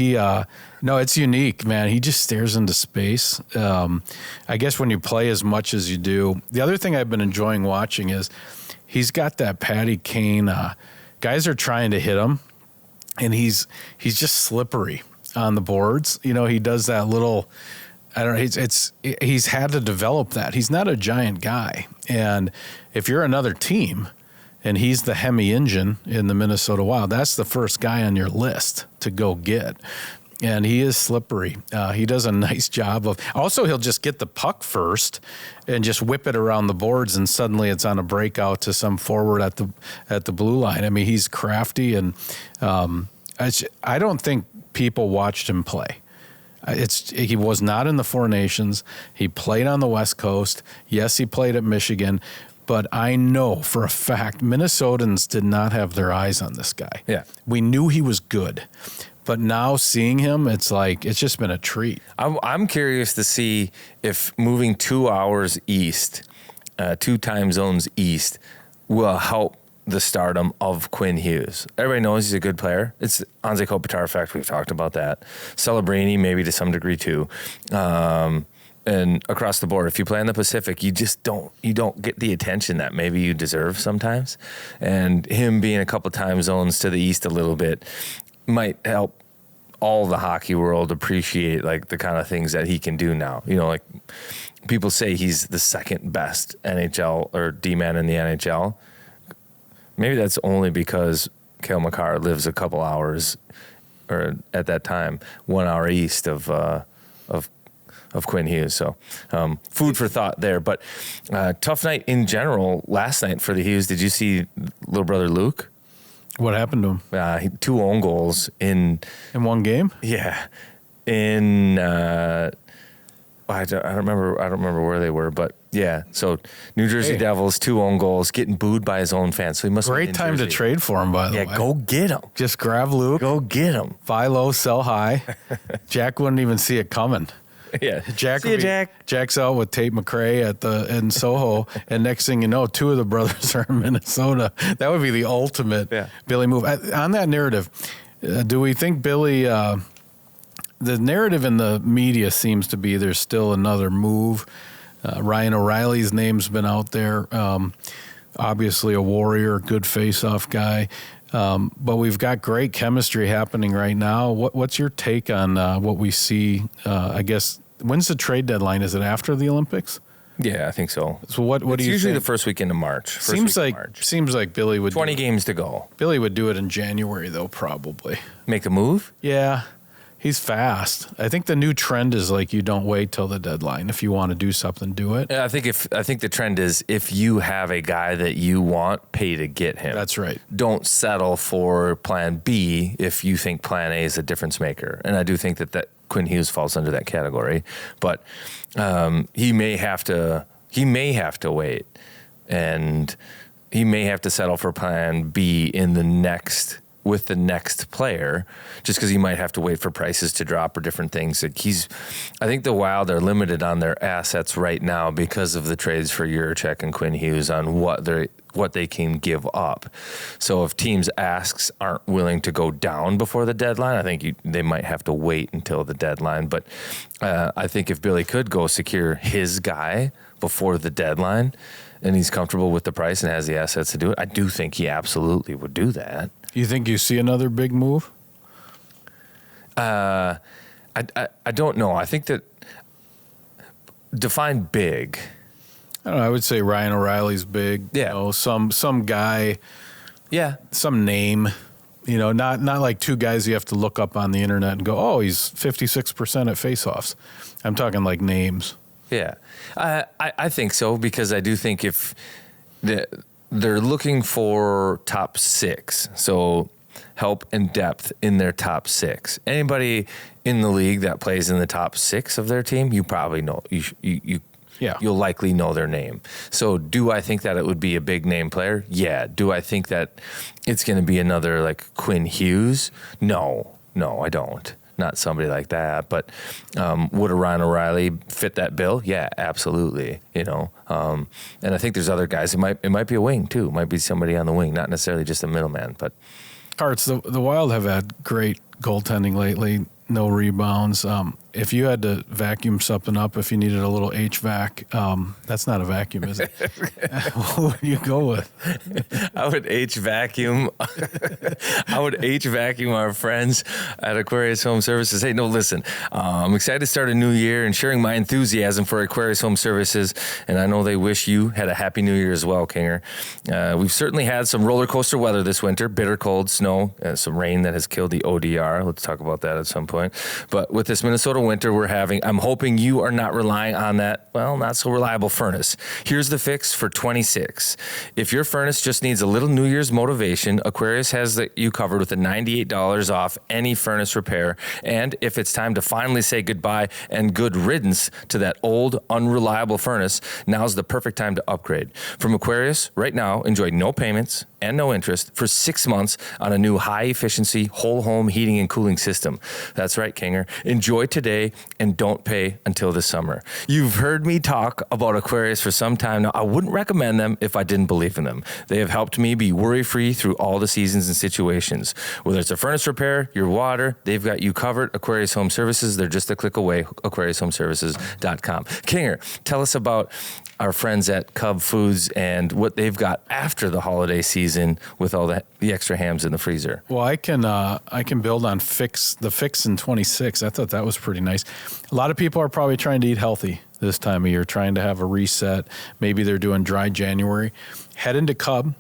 no, it's unique, man. He just stares into space. I guess when you play as much as you do. The other thing I've been enjoying watching is he's got that Patty Kane. Guys are trying to hit him, and he's just slippery on the boards. You know, he does that little. I don't know. He's had to develop that. He's not a giant guy, and if you're another team. And he's the Hemi engine in the Minnesota Wild. That's the first guy on your list to go get. And he is slippery. He does a nice job of. Also, he'll just get the puck first and just whip it around the boards, and suddenly it's on a breakout to some forward at the blue line. I mean, he's crafty, and I don't think people watched him play. He was not in the Four Nations. He played on the West Coast. Yes, he played at Michigan. But I know for a fact Minnesotans did not have their eyes on this guy. Yeah. We knew he was good. But now seeing him, it's just been a treat. I'm curious to see if moving 2 hours east, 2 time zones east, will help the stardom of Quinn Hughes. Everybody knows he's a good player. It's Anze Kopitar effect. We've talked about that. Celebrini, maybe to some degree too. And across the board, if you play in the Pacific, you don't get the attention that maybe you deserve sometimes. And him being a couple time zones to the east a little bit might help all the hockey world appreciate like the kind of things that he can do now. You know, like people say he's the second best NHL or D-man in the NHL. Maybe that's only because Cale Makar lives a couple hours, or at that time, 1 hour east of Quinn Hughes. So food for thought there. But tough night in general last night for the Hughes. Did you see little brother Luke? What happened to him? 2 own goals in one game? Yeah. In I don't remember where they were, but yeah. So New Jersey Devils, 2 own goals, getting booed by his own fans. So he must great time to trade for him, by the way. Yeah, go get him. Just grab Luke. Go get him. Buy low, sell high. Jack wouldn't even see it coming. Yeah, Jack's out with Tate McRae in Soho, and next thing you know, 2 of the brothers are in Minnesota. That would be the ultimate Billy move. On that narrative, do we think Billy? The narrative in the media seems to be there's still another move. Ryan O'Reilly's name's been out there. Obviously, a warrior, good face-off guy. But we've got great chemistry happening right now. What's your take on what we see? I guess, when's the trade deadline? Is it after the Olympics? Yeah, I think so. So what do you think? It's usually the first weekend of March. Seems like Billy would 20 games to go. Billy would do it in January, though, probably. Make a move? Yeah. He's fast. I think the new trend is like you don't wait till the deadline. If you want to do something, do it. I think the trend is if you have a guy that you want, pay to get him. That's right. Don't settle for plan B if you think plan A is a difference maker. And I do think that Quinn Hughes falls under that category. But he may have to wait, and he may have to settle for plan B in the next with the next player, just because he might have to wait for prices to drop or different things. Like I think the Wild are limited on their assets right now because of the trades for Juracek and Quinn Hughes on what they can give up. So if teams' asks aren't willing to go down before the deadline, I think they might have to wait until the deadline. But I think if Billy could go secure his guy before the deadline and he's comfortable with the price and has the assets to do it, I do think he absolutely would do that. You think you see another big move? I don't know. I think that define big. I don't know. I would say Ryan O'Reilly's big. Yeah. You know, some guy. Yeah. Some name. You know, not like two guys you have to look up on the internet and go, oh, he's 56% at faceoffs. I'm talking like names. Yeah. I think so, because I do think if they're looking for top six, so help and depth in their top six. Anybody in the league that plays in the top six of their team, you probably know. You'll likely know their name. So do I think that it would be a big name player? Yeah. Do I think that it's going to be another like Quinn Hughes? No, I don't. Not somebody like that. But would a Ryan O'Reilly fit that bill? Yeah, absolutely. You know, and I think there's other guys. It might be a wing too. It might be somebody on the wing, not necessarily just a middleman. But Hearts, the Wild have had great goaltending lately. No rebounds. If you had to vacuum something up, if you needed a little HVAC, that's not a vacuum, is it? What would you go with? I would vacuum our friends at Aquarius Home Services. Hey, no, listen, I'm excited to start a new year and sharing my enthusiasm for Aquarius Home Services, and I know they wish you had a happy new year as well, Kinger. We've certainly had some roller coaster weather this winter, bitter cold, snow, some rain that has killed the ODR. Let's talk about that at some point. But with this Minnesota winter we're having, I'm hoping you are not relying on that, well, not so reliable furnace. Here's the fix for 26. If your furnace just needs a little New Year's motivation, Aquarius has you covered with a $98 off any furnace repair. And if it's time to finally say goodbye and good riddance to that old, unreliable furnace, now's the perfect time to upgrade. From Aquarius, right now, enjoy no payments and no interest for 6 months on a new high-efficiency whole home heating and cooling system. That's right, Kinger. Enjoy today and don't pay until the summer. You've heard me talk about Aquarius for some time now. I wouldn't recommend them if I didn't believe in them. They have helped me be worry-free through all the seasons and situations. Whether it's a furnace repair, your water, they've got you covered. Aquarius Home Services, they're just a click away, aquariushomeservices.com. Kinger, tell us about our friends at Cub Foods and what they've got after the holiday season with all the extra hams in the freezer. Well, I can build on the fix in 26. I thought that was pretty nice. A lot of people are probably trying to eat healthy this time of year, trying to have a reset. Maybe they're doing dry January. Head into Cub,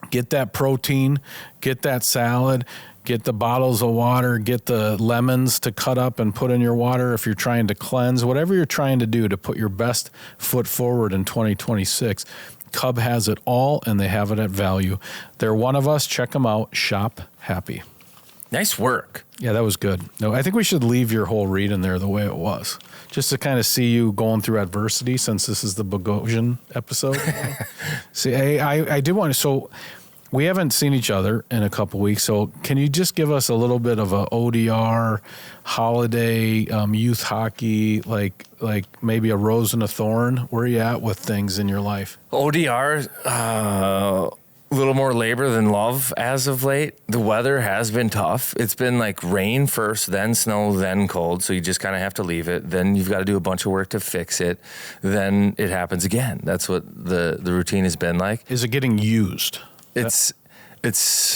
get that protein, get that salad, get the bottles of water, get the lemons to cut up and put in your water if you're trying to cleanse, whatever you're trying to do to put your best foot forward in 2026. Cub has it all, and they have it at value. They're one of us. Check them out. Shop happy. Nice work. Yeah, that was good. No, I think we should leave your whole read in there the way it was, just to kind of see you going through adversity, since this is the Bogosian episode. See, I did want to, so we haven't seen each other in a couple weeks, so can you just give us a little bit of a ODR, holiday, youth hockey, like maybe a rose and a thorn? Where are you at with things in your life? ODR, a little more labor than love as of late. The weather has been tough. It's been like rain first, then snow, then cold. So you just kind of have to leave it. Then you've got to do a bunch of work to fix it. Then it happens again. That's what the routine has been like. Is it getting used? It's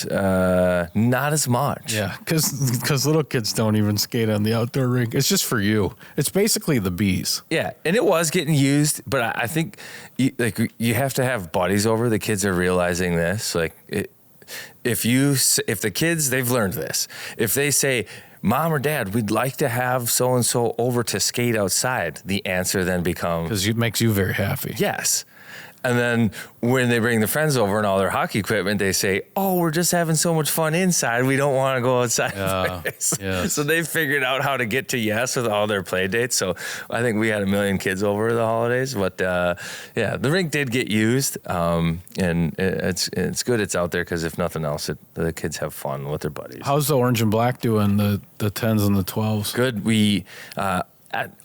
not as much. Yeah, because little kids don't even skate on the outdoor rink. It's just for you. It's basically the bees. Yeah, and it was getting used, but I think you have to have buddies over. The kids are realizing this. If the kids, they've learned this. If they say, Mom or Dad, we'd like to have so-and-so over to skate outside, the answer then becomes... Because it makes you very happy. Yes. And then when they bring the friends over and all their hockey equipment, they say, "Oh, we're just having so much fun inside. We don't want to go outside." Yes. So they figured out how to get to yes with all their play dates. So I think we had 1 million kids over the holidays. But yeah, the rink did get used, and it's good it's out there because if nothing else, the kids have fun with their buddies. How's the orange and black doing? The 10s and the 12s. Good. We.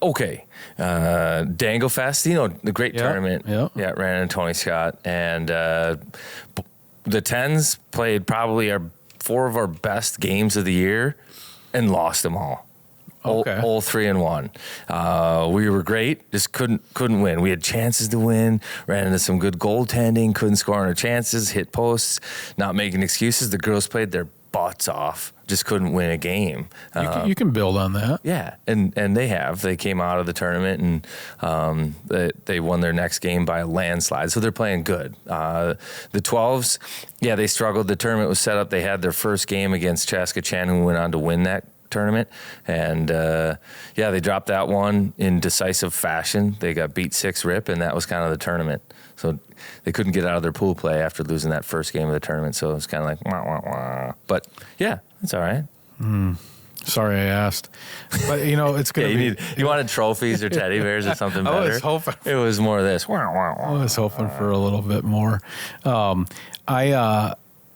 Okay. Dangle Fest, the great tournament. Yeah, ran in Tony Scott. And the 10s played probably 4 of our best games of the year and lost them all. Okay. All 3-1. We were great, just couldn't win. We had chances to win, ran into some good goaltending, couldn't score on our chances, hit posts, not making excuses. The girls played their butts off, just couldn't win a game. You can build on that. Yeah, and they came out of the tournament and they won their next game by a landslide, so they're playing good. The 12s, yeah, they struggled. The tournament was set up. They had their first game against Chaskatchan, who went on to win that tournament, and they dropped that one in decisive fashion. They got beat 6-rip, and that was kind of the tournament. So they couldn't get out of their pool play after losing that first game of the tournament. So it was kind of like, wah, wah, wah. But yeah, it's all right. Sorry I asked. But, it's going to be... You wanted trophies or teddy bears or something better? I was hoping. It was more of this. Wah, wah, wah. I was hoping for a little bit more. And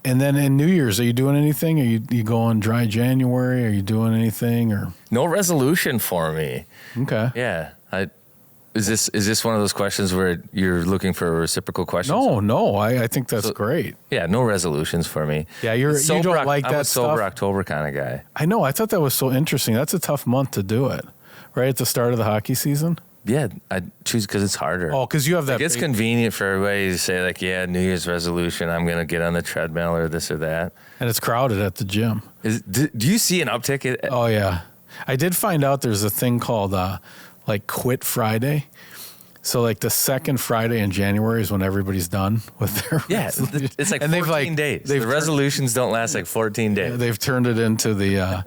then in New Year's, are you doing anything? Are you going dry January? Are you doing anything? Or no resolution for me. Okay. Yeah. Is this one of those questions where you're looking for a reciprocal question? No. I think that's great. Yeah, no resolutions for me. Yeah, you don't like that I'm a sober stuff? October kind of guy. I know. I thought that was so interesting. That's a tough month to do it, right at the start of the hockey season. Yeah, I choose because it's harder. Oh, because you have that. It's convenient for everybody to say like, yeah, New Year's resolution, I'm going to get on the treadmill or this or that. And it's crowded at the gym. Do you see an uptick? Oh, yeah. I did find out there's a thing called Quit Friday. So like the second Friday in January is when everybody's done with their resolution. It's like 14 days. The resolutions don't last like 14 days. Yeah, they've turned it into the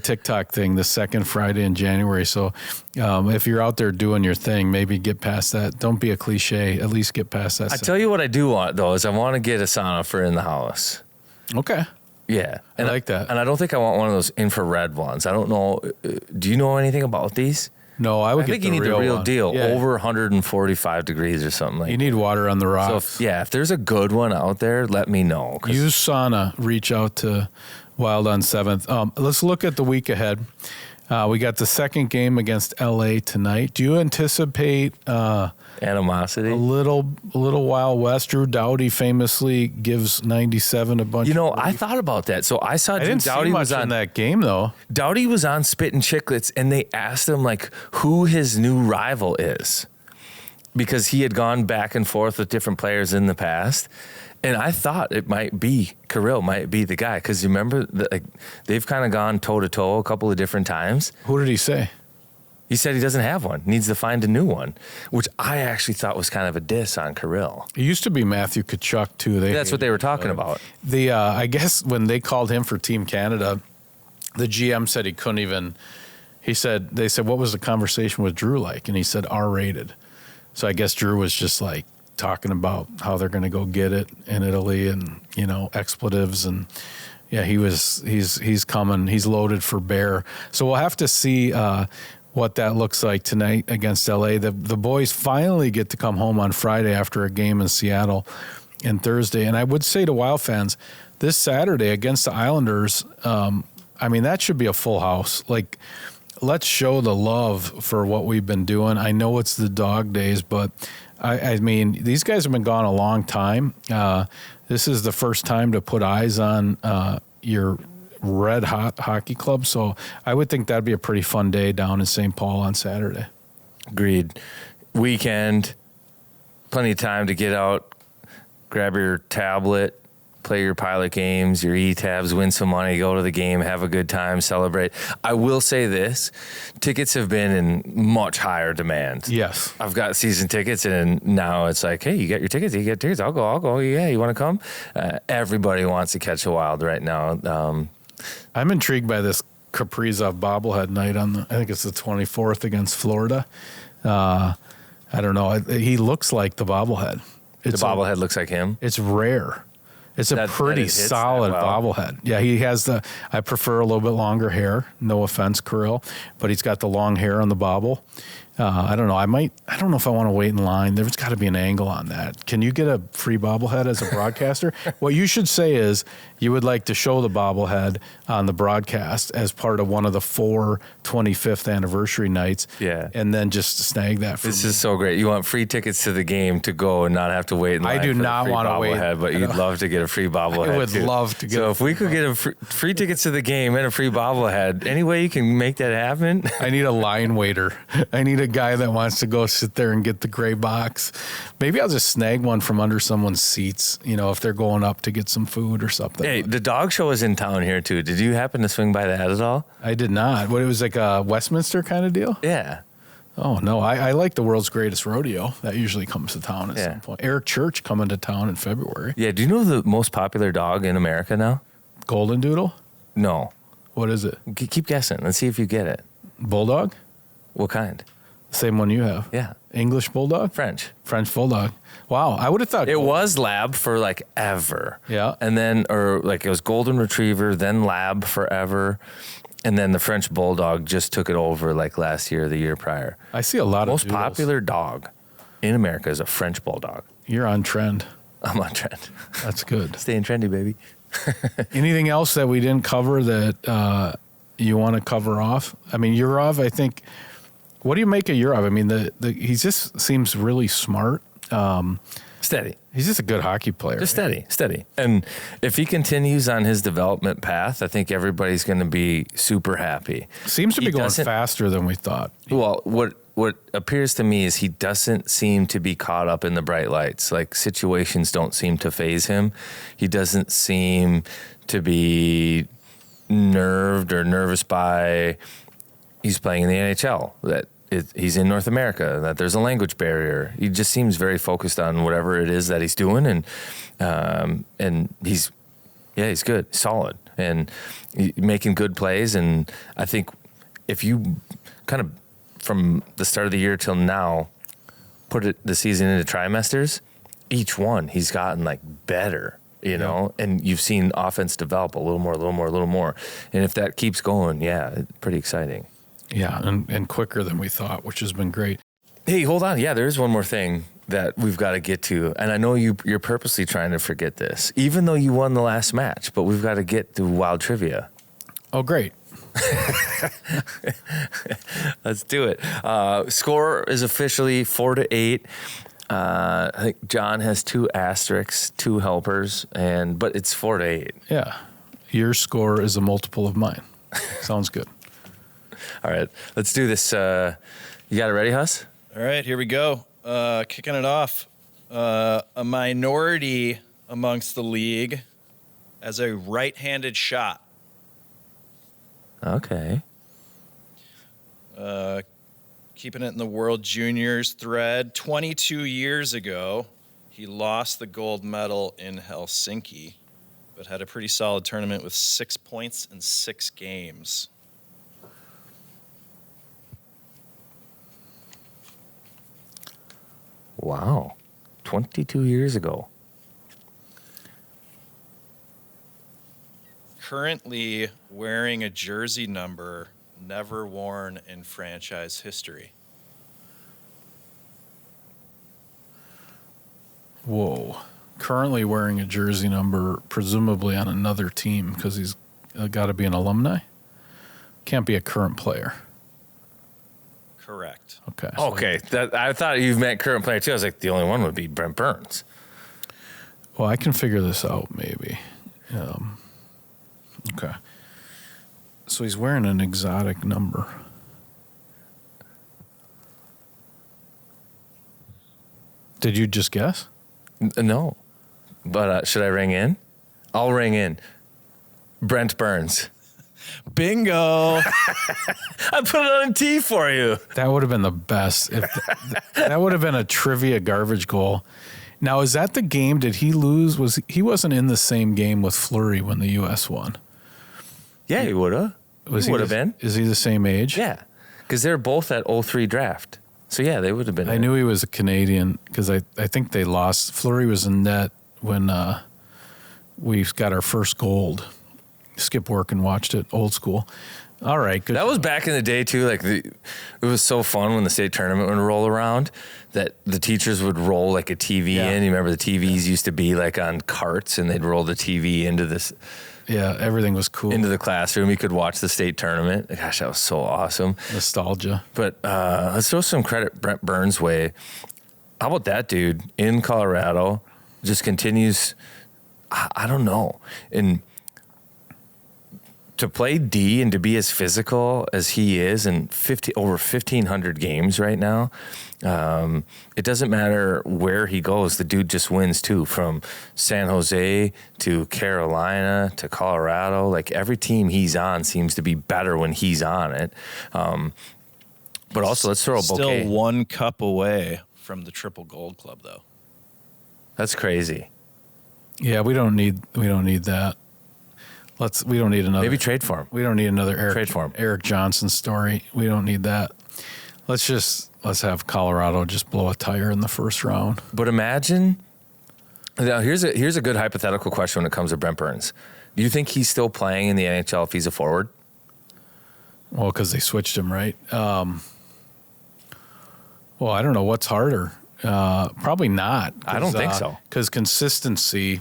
TikTok thing, the second Friday in January. So if you're out there doing your thing, maybe get past that. Don't be a cliche. At least get past that. I tell you what I do want, though, is I want to get a sauna for in the house. Okay. Yeah. I like that. And I don't think I want one of those infrared ones. I don't know. Do you know anything about these? No, I think you need the real deal. Yeah. Over 145 degrees or something like that. You need water on the rocks. So if there's a good one out there, let me know. Use sauna. Reach out to Wild on 7th. Let's look at the week ahead. We got the second game against LA tonight. Do you anticipate animosity? A little Wild West. Drew Doughty famously gives 97 a bunch. I thought about that. So I saw Drew Doughty was on that game though. Doughty was on Spittin' Chicklets, and they asked him like who his new rival is, because he had gone back and forth with different players in the past. And I thought it might be Kirill, might be the guy, because you remember they've kind of gone toe to toe a couple of different times. Who did he say? He said he doesn't have one, needs to find a new one, which I actually thought was kind of a diss on Kirill. It used to be Matthew Tkachuk too. That's what they were talking about. I guess when they called him for Team Canada, the GM said he couldn't even. They said, what was the conversation with Drew like? And he said R-rated. So I guess Drew was just like talking about how they're going to go get it in Italy and, expletives. And yeah, he's coming. He's loaded for bear. So we'll have to see what that looks like tonight against LA. The boys finally get to come home on Friday after a game in Seattle and Thursday. And I would say to Wild fans, this Saturday against the Islanders, that should be a full house. Like, let's show the love for what we've been doing. I know it's the dog days, but these guys have been gone a long time. This is the first time to put eyes on your red hot hockey club. So I would think that'd be a pretty fun day down in St. Paul on Saturday. Agreed. Weekend, plenty of time to get out, grab your tablet, play your pilot games, your E-tabs, win some money, go to the game, have a good time, celebrate. I will say this, tickets have been in much higher demand. Yes. I've got season tickets, and now it's like, hey, you got your tickets? You get tickets? I'll go. Yeah, you want to come? Everybody wants to catch a Wild right now. I'm intrigued by this Kaprizov bobblehead night I think it's the 24th against Florida. I don't know. He looks like the bobblehead. The bobblehead looks like him. It's rare. It's a pretty solid bobblehead. Yeah, he has I prefer a little bit longer hair. No offense, Kirill, but he's got the long hair on the bobble. I don't know. I don't know if I want to wait in line. There's got to be an angle on that. Can you get a free bobblehead as a broadcaster? What you should say is you would like to show the bobblehead on the broadcast as part of one of the 4 25th anniversary nights. Yeah. And then just snag that for This me. is so great. You want free tickets to the game to go and not have to wait in line. I do for not the free want to wait. bobblehead, but you'd love to get a free bobblehead. I would too. love to get So if we could get free tickets to the game and a free bobblehead, any way you can make that happen? I need a line waiter. I need a guy that wants to go sit there and get the gray box. Maybe I'll just snag one from under someone's seats, if they're going up to get some food or something. Hey, the dog show is in town here too. Did you happen to swing by that at all? I did not. What, it was like a Westminster kind of deal? Yeah. Oh, no. I like the World's Greatest Rodeo. That usually comes to town at some point. Eric Church coming to town in February. Yeah. Do you know the most popular dog in America now? Golden Doodle? No. What is it? Keep guessing. Let's see if you get it. Bulldog? What kind? Same one you have. Yeah. English Bulldog? French. French Bulldog. Wow. I would have thought It was Lab for like ever. Yeah. And then, or like it was Golden Retriever, then Lab forever. And then the French Bulldog just took it over like last year or the year prior. I see a lot of Most doodles. popular dog in America is a French Bulldog. You're on trend. I'm on trend. That's good. Staying trendy, baby. Anything else that we didn't cover that you want to cover off? I mean, Yurov, I think. What do you make of Yurov? I mean, he just seems really smart. Steady. He's just a good hockey player. Just steady. And if he continues on his development path, I think everybody's going to be super happy. Seems to be going doesn't- faster than we thought. Well, what appears to me is he doesn't seem to be caught up in the bright lights. Like situations don't seem to faze him. He doesn't seem to be nerved or nervous by he's playing in the NHL, that he's in North America, that there's a language barrier. He just seems very focused on whatever it is that he's doing, and he's good, solid, and making good plays. And I think if you kind of from the start of the year till now put the season into trimesters, each one he's gotten like better. And you've seen offense develop a little more. And if that keeps going, pretty exciting. Yeah, and quicker than we thought, which has been great. Hey, hold on. Yeah, there is one more thing that we've got to get to. And I know you're purposely trying to forget this, even though you won the last match, but we've got to get to Wild Trivia. Oh, great. Let's do it. Score is officially 4-8. I think John has 2 asterisks, 2 helpers, but it's 4-8. Yeah. Your score is a multiple of mine. Sounds good. All right, let's do this. You got it ready, Huss? All right, here we go. Kicking it off. A minority amongst the league as a right-handed shot. Okay. Keeping it in the World Juniors thread. 22 years ago, he lost the gold medal in Helsinki, but had a pretty solid tournament with 6 points in 6 games. Wow. 22 years ago. Currently wearing a jersey number never worn in franchise history. Whoa. Currently wearing a jersey number, presumably on another team, because he's got to be an alumni. Can't be a current player. Correct. Okay. Okay. I thought you meant current player, too. I was like, the only one would be Brent Burns. Well, I can figure this out, maybe. Okay. So he's wearing an exotic number. Did you just guess? No. But should I ring in? I'll ring in. Brent Burns. Bingo. I put it on T for you. That would have been the best. That would have been a trivia garbage goal. Now, is that the game? Did he lose? He wasn't in the same game with Fleury when the U.S. won? Yeah, he would have. Was he would have been. Is he the same age? Yeah, because they're both at 03 draft. So yeah, they would have been. I knew he was a Canadian because I think they lost. Fleury was in net when we got our first gold. Skip work and watched it old school. All right, good. That was back in the day too. Like it was so fun when the state tournament would roll around that the teachers would roll like a TV in. You remember the TVs used to be like on carts, and they'd roll the TV into this. Yeah, everything was cool. Into the classroom, you could watch the state tournament. Gosh, that was so awesome. Nostalgia. But let's throw some credit Brent Burns' way. How about that dude in Colorado? Just continues. I don't know. And to play D and to be as physical as he is in over 1,500 games right now, it doesn't matter where he goes. The dude just wins too, from San Jose to Carolina to Colorado. Like every team he's on seems to be better when he's on it. But also, let's throw a bouquet. Still one cup away from the triple gold club, though. That's crazy. Yeah, we don't need that. We don't need another. Maybe trade for him. We don't need another Eric Johnson story. We don't need that. Let's have Colorado just blow a tire in the first round. But imagine. Now here's a good hypothetical question when it comes to Brent Burns. Do you think he's still playing in the NHL if he's a forward? Well, because they switched him, right? Well, I don't know what's harder. Probably not. I don't think so. Because consistency.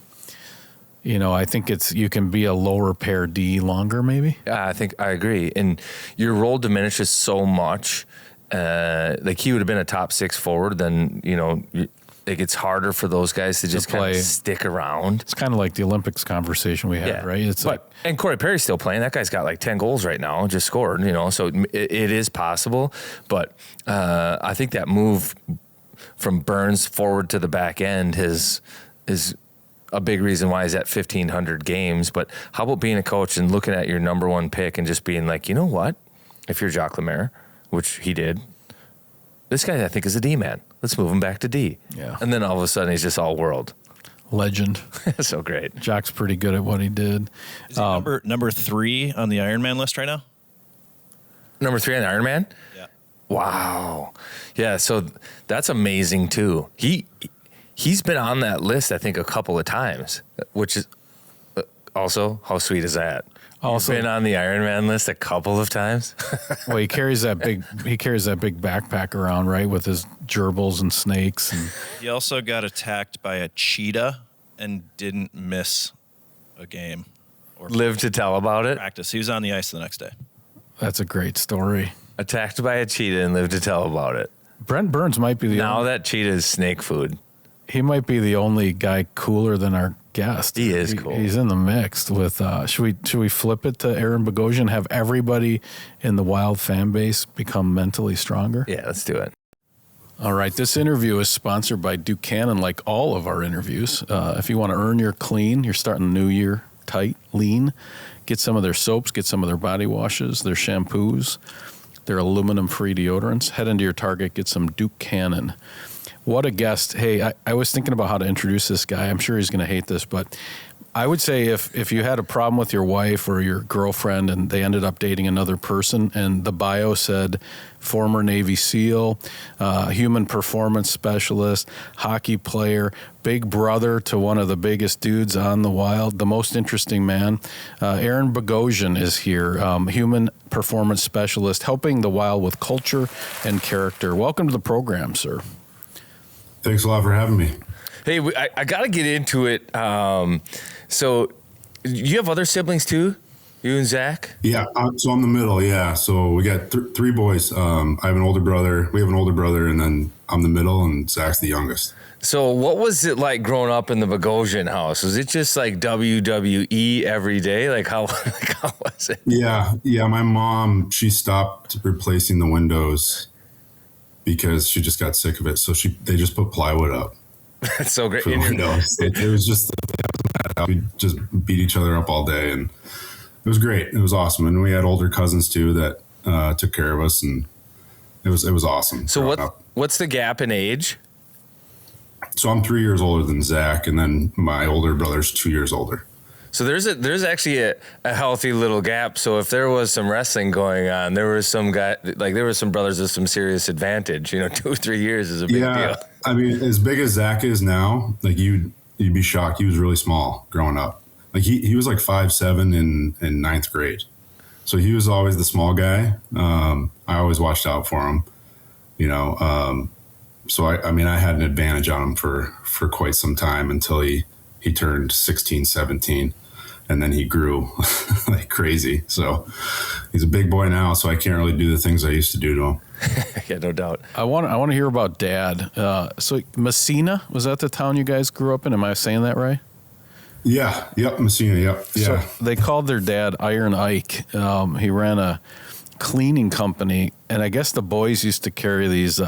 I think you can be a lower pair D longer, maybe. Yeah, I agree. And your role diminishes so much. Like he would have been a top 6 forward, then, like it's harder for those guys to just kind of stick around. It's kind of like the Olympics conversation we had, right? And Corey Perry's still playing. That guy's got like 10 goals right now, just scored, so it is possible. But I think that move from Burns forward to the back end is a big reason why he's at 1,500 games. But how about being a coach and looking at your number 1 pick and just being like, you know what? If you're Jacques Lemaire, which he did, this guy I think is a D man. Let's move him back to D. Yeah. And then all of a sudden he's just all world. Legend. So great. Jacques pretty good at what he did. Is he number 3 on the Ironman list right now? Number 3 on the Ironman? Yeah. Wow. Yeah, so that's amazing too. He's been on that list, I think, a couple of times, which is also, how sweet is that? Also, been on the Ironman list a couple of times. Well, he carries that big backpack around, right, with his gerbils and snakes. And he also got attacked by a cheetah and didn't miss a game or live to tell about it. Practice. He was on the ice the next day. That's a great story. Attacked by a cheetah and live to tell about it. Brent Burns might be that cheetah is snake food. He might be the only guy cooler than our guest. He is cool. He's in the mix with. Should we flip it to Aaron Begoian? Have everybody in the Wild fan base become mentally stronger? Yeah, let's do it. All right. This interview is sponsored by Buchanan, like all of our interviews. If you want to earn your clean, you're starting the new year tight, lean. Get some of their soaps. Get some of their body washes. Their shampoos. Their aluminum-free deodorants. Head into your Target. Get some Buchanan. What a guest. Hey, I was thinking about how to introduce this guy. I'm sure he's going to hate this, but I would say if you had a problem with your wife or your girlfriend and they ended up dating another person and the bio said former Navy SEAL, human performance specialist, hockey player, big brother to one of the biggest dudes on the Wild, the most interesting man, Aaron Begoian is here, human performance specialist, helping the Wild with culture and character. Welcome to the program, sir. Thanks a lot for having me. Hey, I got to get into it. So you have other siblings too? You and Zach? Yeah, so I'm the middle, yeah. So we got 3 boys. I have an older brother. We have an older brother, and then I'm the middle, and Zach's the youngest. So what was it like growing up in the Bogosian house? Was it just like WWE every day? Like how was it? Yeah. My mom, she stopped replacing the windows because she just got sick of it. So they just put plywood up. That's so great. For the windows. It was just, we just beat each other up all day, and it was great. It was awesome. And we had older cousins too that took care of us, and it was awesome. So what's the gap in age? So I'm 3 years older than Zach, and then my older brother's 2 years older. So there's actually a healthy little gap. So if there was some wrestling going on, there was some brothers with some serious advantage. 2 or 3 years is a big deal. I mean, as big as Zach is now, like you'd be shocked. He was really small growing up. Like he was like 5'7" in ninth grade. So he was always the small guy. I always watched out for him, So I had an advantage on him for quite some time until he turned 16, 17. And then he grew like crazy. So he's a big boy now, so I can't really do the things I used to do to him. Yeah, no doubt. I want to hear about Dad. So Messina, was that the town you guys grew up in? Am I saying that right? Yeah. Yep. Messina. Yep. Yeah. So they called their dad Iron Ike. He ran a cleaning company, and I guess the boys used to carry these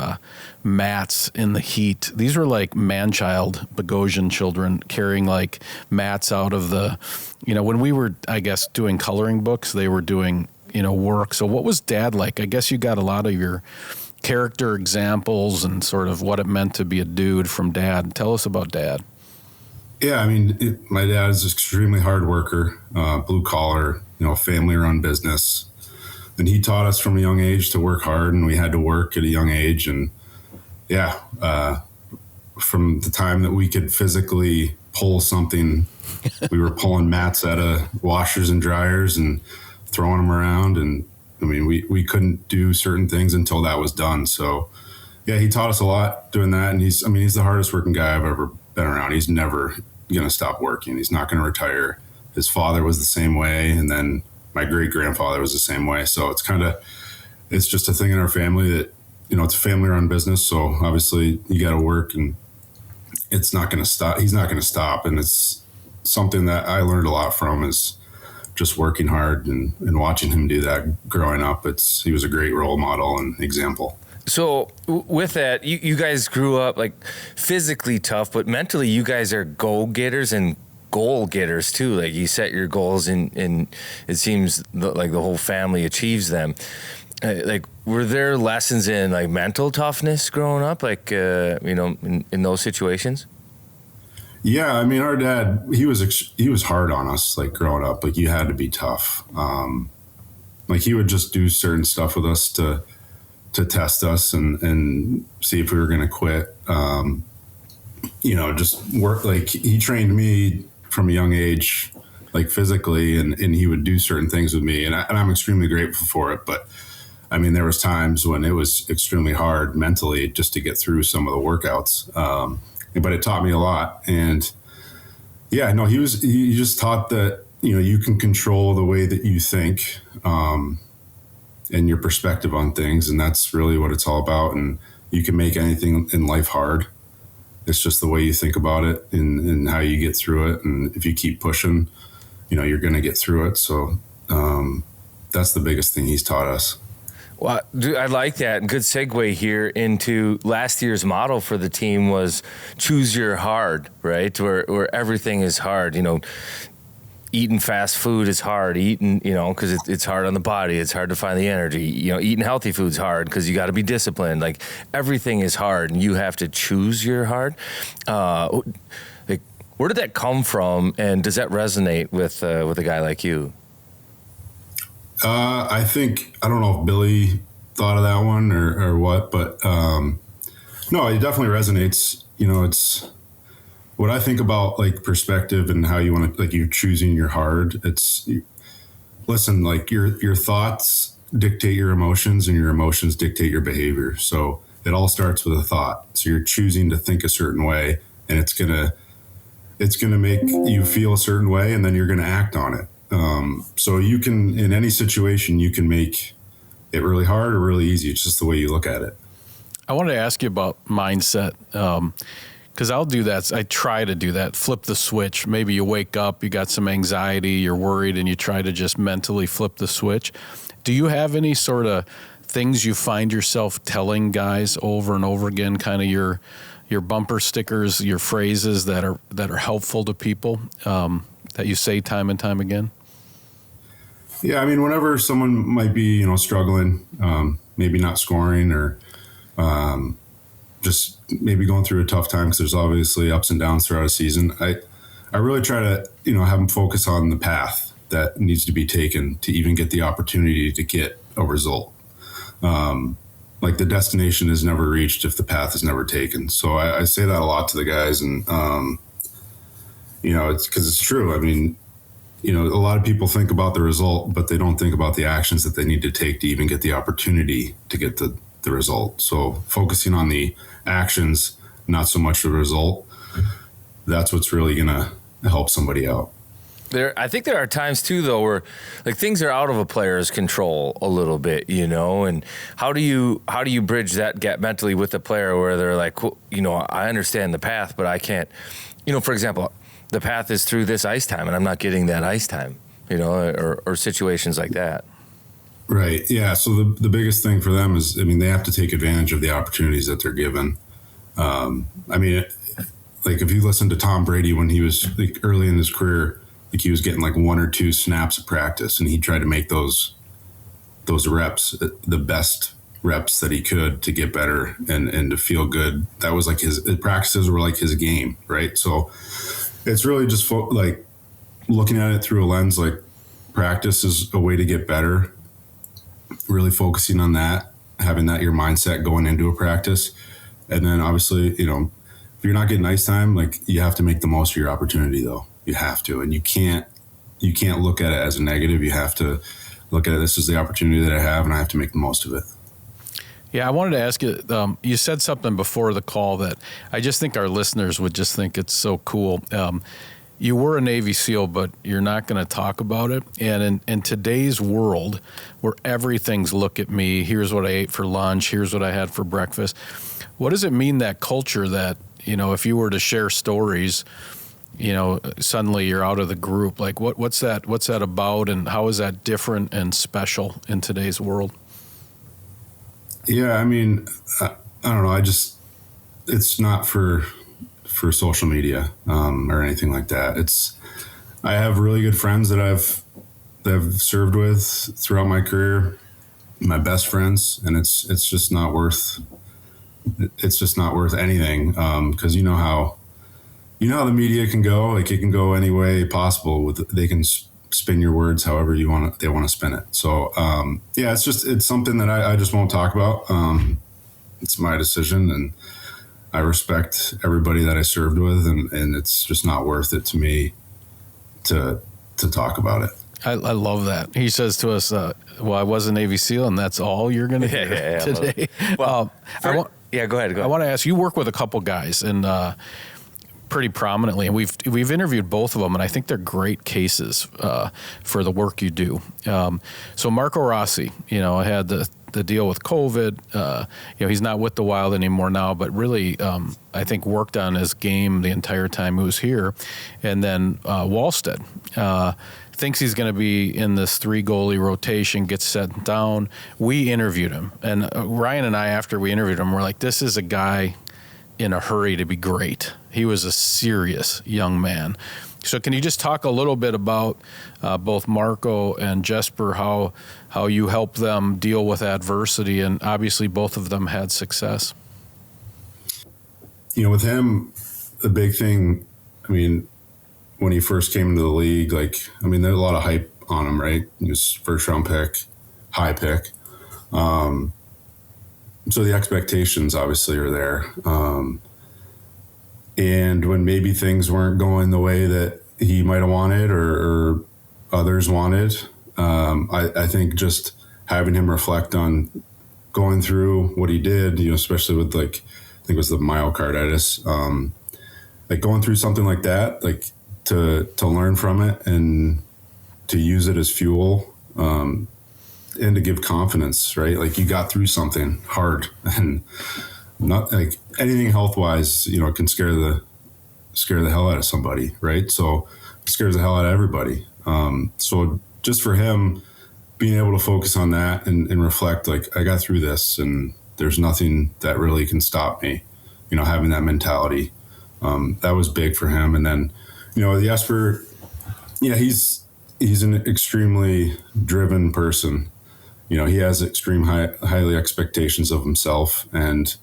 mats in the heat. These were like man-child Bogosian children carrying like mats out of the, when we were, I guess, doing coloring books, they were doing, work. So what was Dad like? I guess you got a lot of your character examples and sort of what it meant to be a dude from Dad. Tell us about Dad. Yeah, I mean, my dad is an extremely hard worker, blue collar, family-run business. And he taught us from a young age to work hard, and we had to work at a young age. And from the time that we could physically pull something, we were pulling mats out of washers and dryers and throwing them around. And I mean, we couldn't do certain things until that was done. So yeah, he taught us a lot doing that. And he's the hardest working guy I've ever been around. He's never going to stop working. He's not going to retire. His father was the same way. And then my great grandfather was the same way. So it's just a thing in our family that, it's a family run business. So obviously you got to work, and it's not going to stop. He's not going to stop. And it's something that I learned a lot from, is just working hard and watching him do that growing up. He was a great role model and example. So with that, you guys grew up like physically tough, but mentally you guys are go-getters and goal getters too. Like you set your goals and it seems like the whole family achieves them. Like, were there lessons in like mental toughness growing up, like, in those situations? Yeah. I mean, our dad, he was hard on us, like growing up, like you had to be tough. Like he would just do certain stuff with us to test us and see if we were going to quit. Just work. Like he trained me from a young age, like physically, and he would do certain things with me, and I'm extremely grateful for it. But I mean, there was times when it was extremely hard mentally just to get through some of the workouts. But it taught me a lot. And yeah, no, he just taught that, you can control the way that you think, and your perspective on things. And that's really what it's all about. And you can make anything in life hard. It's just the way you think about it and how you get through it. And if you keep pushing, you're going to get through it. So that's the biggest thing he's taught us. Well, I like that. Good segue here into last year's motto for the team was choose your hard, right? Where everything is hard. Eating fast food is hard. Eating, because it's hard on the body. It's hard to find the energy. Eating healthy food's hard because you got to be disciplined. Like everything is hard, and you have to choose your hard. Like, where did that come from, and does that resonate with a guy like you? I don't know if Billy thought of that one or what, but no, it definitely resonates. It's what I think about, like perspective and how you want to, like you're choosing your hard. Listen, like your thoughts dictate your emotions and your emotions dictate your behavior. So it all starts with a thought. So you're choosing to think a certain way, and it's going to make you feel a certain way, and then you're going to act on it. So you can, in any situation, you can make it really hard or really easy. It's just the way you look at it. I wanted to ask you about mindset, because I'll do that. I try to do that, flip the switch. Maybe you wake up, you got some anxiety, you're worried, and you try to just mentally flip the switch. Do you have any sort of things you find yourself telling guys over and over again, kind of your bumper stickers, your phrases that are helpful to people, that you say time and time again? Yeah, I mean, whenever someone might be, struggling, maybe not scoring or just maybe going through a tough time, because there's obviously ups and downs throughout a season, I I really try to, have them focus on the path that needs to be taken to even get the opportunity to get a result. Like the destination is never reached if the path is never taken. So I say that a lot to the guys, and it's because it's true. I mean, a lot of people think about the result, but they don't think about the actions that they need to take to even get the opportunity to get the result. So focusing on the actions, not so much the result, that's what's really going to help somebody out. I think there are times too, though, where like things are out of a player's control a little bit, and how do you bridge that gap mentally with the player where they're like, I understand the path, but I can't, for example, the path is through this ice time and I'm not getting that ice time, or situations like that. Right. Yeah. So the biggest thing for them is, they have to take advantage of the opportunities that they're given. Like if you listen to Tom Brady when he was like early in his career, like he was getting like 1 or 2 snaps of practice, and he tried to make those reps the best reps that he could to get better and to feel good. That was like his practices were like his game, right? So it's really just like looking at it through a lens, like practice is a way to get better, really focusing on that, having that your mindset going into a practice. And then obviously, if you're not getting ice time, like you have to make the most of your opportunity though. You have to, and you can't look at it as a negative. You have to look at it, this is the opportunity that I have and I have to make the most of it. Yeah, I wanted to ask you, you said something before the call that I just think our listeners would just think it's so cool. You were a Navy SEAL, but you're not going to talk about it. And in today's world where everything's look at me, here's what I ate for lunch, here's what I had for breakfast. What does it mean, that culture that, if you were to share stories, suddenly you're out of the group? Like what's that about, and how is that different and special in today's world? Yeah, I don't know. It's not for social media or anything like that. I have really good friends that I've served with throughout my career, my best friends, and it's just not worth anything, because how the media can go. Like it can go any way possible. They can spin your words however they want to spin it. So it's something that I just won't talk about. It's my decision, and I respect everybody that I served with, and it's just not worth it to me to talk about it. I love that. He says to us, well, I was a Navy SEAL, and that's all you're going to hear today. Well, go ahead. I want to ask, you work with a couple guys, and pretty prominently, and we've interviewed both of them, and I think they're great cases for the work you do. So Marco Rossi, had the deal with COVID. He's not with the Wild anymore now, but really, I think worked on his game the entire time he was here. And then Wallstead thinks he's going to be in this 3 goalie rotation, gets set down. We interviewed him, and Ryan and I, after we interviewed him, we're like, this is a guy in a hurry to be great. He was a serious young man. So can you just talk a little bit about both Marco and Jesper, how you help them deal with adversity, and obviously both of them had success? With him, the big thing, when he first came into the league, there's a lot of hype on him, right? He was first round pick, high pick. So the expectations obviously are there. And when maybe things weren't going the way that he might have wanted or others wanted, I think just having him reflect on going through what he did, especially with I think it was the myocarditis, going through something like that, to learn from it and to use it as fuel, and to give confidence, right? Like you got through something hard, and not like anything health wise, can scare the hell out of somebody, right? So it scares the hell out of everybody. So just for him being able to focus on that and reflect, I got through this and there's nothing that really can stop me, having that mentality, that was big for him. And then, Jesper, he's an extremely driven person. He has extreme highly expectations of himself. And,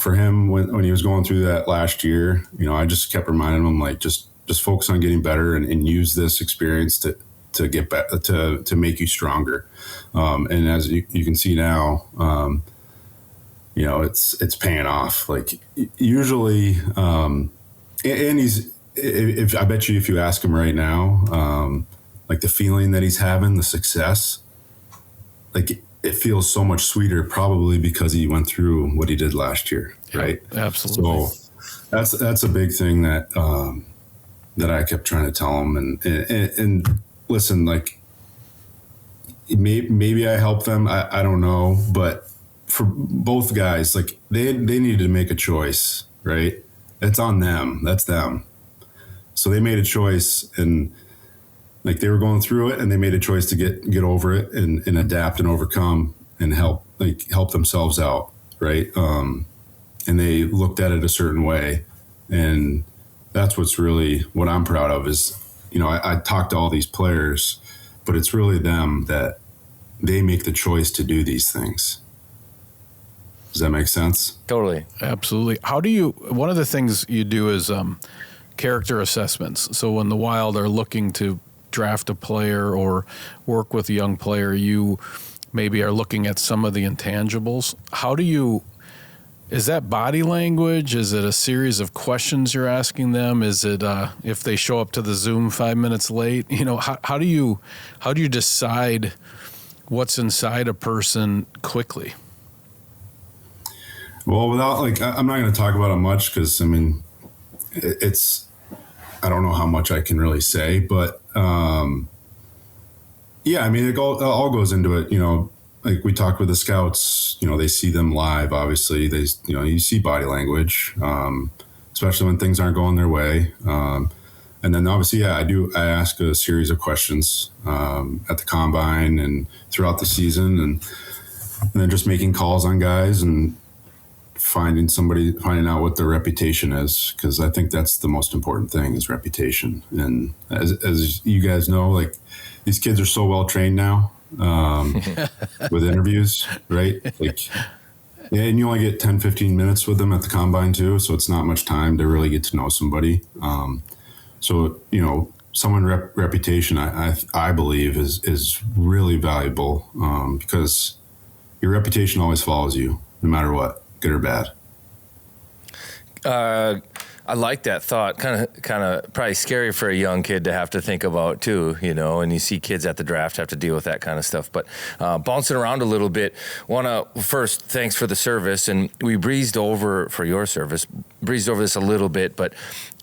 for him, when he was going through that last year, I just kept reminding him, just just focus on getting better and use this experience to get better, to make you stronger. And as you can see now, it's paying off. Like usually, and I bet you if you ask him right now, like the feeling that he's having, the success, like it feels so much sweeter, probably because he went through what he did last year. Right. Absolutely. So that's a big thing that I kept trying to tell him. And listen, like maybe I helped them. I don't know, but for both guys, like they needed to make a choice, right? It's on them. That's them. So they made a choice, and like they were going through it, and they made a choice to get over it and adapt and overcome and help themselves out, right? And they looked at it a certain way, and that's what's really what I'm proud of is, I talk to all these players, but it's really them that they make the choice to do these things. Does that make sense? Totally. Absolutely. One of the things you do is character assessments. So when the Wild are looking to draft a player or work with a young player, you maybe are looking at some of the intangibles. Is that body language? Is it a series of questions you're asking them? Is it if they show up to the Zoom 5 minutes late? How do you decide what's inside a person quickly? Well, I'm not going to talk about it much because, I mean, I don't know how much I can really say, but yeah, I mean, it all goes into it, like we talked with the scouts, they see them live, obviously you see body language, especially when things aren't going their way. And then obviously, yeah, I ask a series of questions at the combine and throughout the season and then just making calls on guys and finding out what their reputation is. Cause I think that's the most important thing is reputation. And as you guys know, like these kids are so well trained now. With interviews, right? Like, yeah, and you only get 10, 15 minutes with them at the combine too. So it's not much time to really get to know somebody. So, someone's reputation, I believe is really valuable, because your reputation always follows you no matter what, good or bad. I like that thought. Kind of probably scary for a young kid to have to think about too, and you see kids at the draft have to deal with that kind of stuff. But bouncing around a little bit, first, thanks for the service. And we breezed over this a little bit, but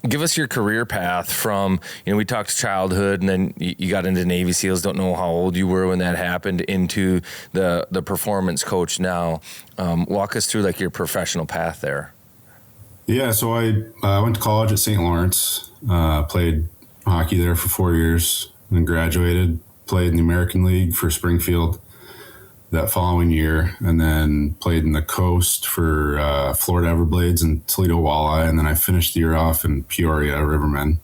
give us your career path from, we talked childhood and then you got into Navy SEALs, don't know how old you were when that happened, into the performance coach now. Walk us through like your professional path there. Yeah, so I went to college at St. Lawrence, played hockey there for 4 years, and graduated, played in the American League for Springfield that following year, and then played in the Coast for Florida Everblades and Toledo Walleye, and then I finished the year off in Peoria Rivermen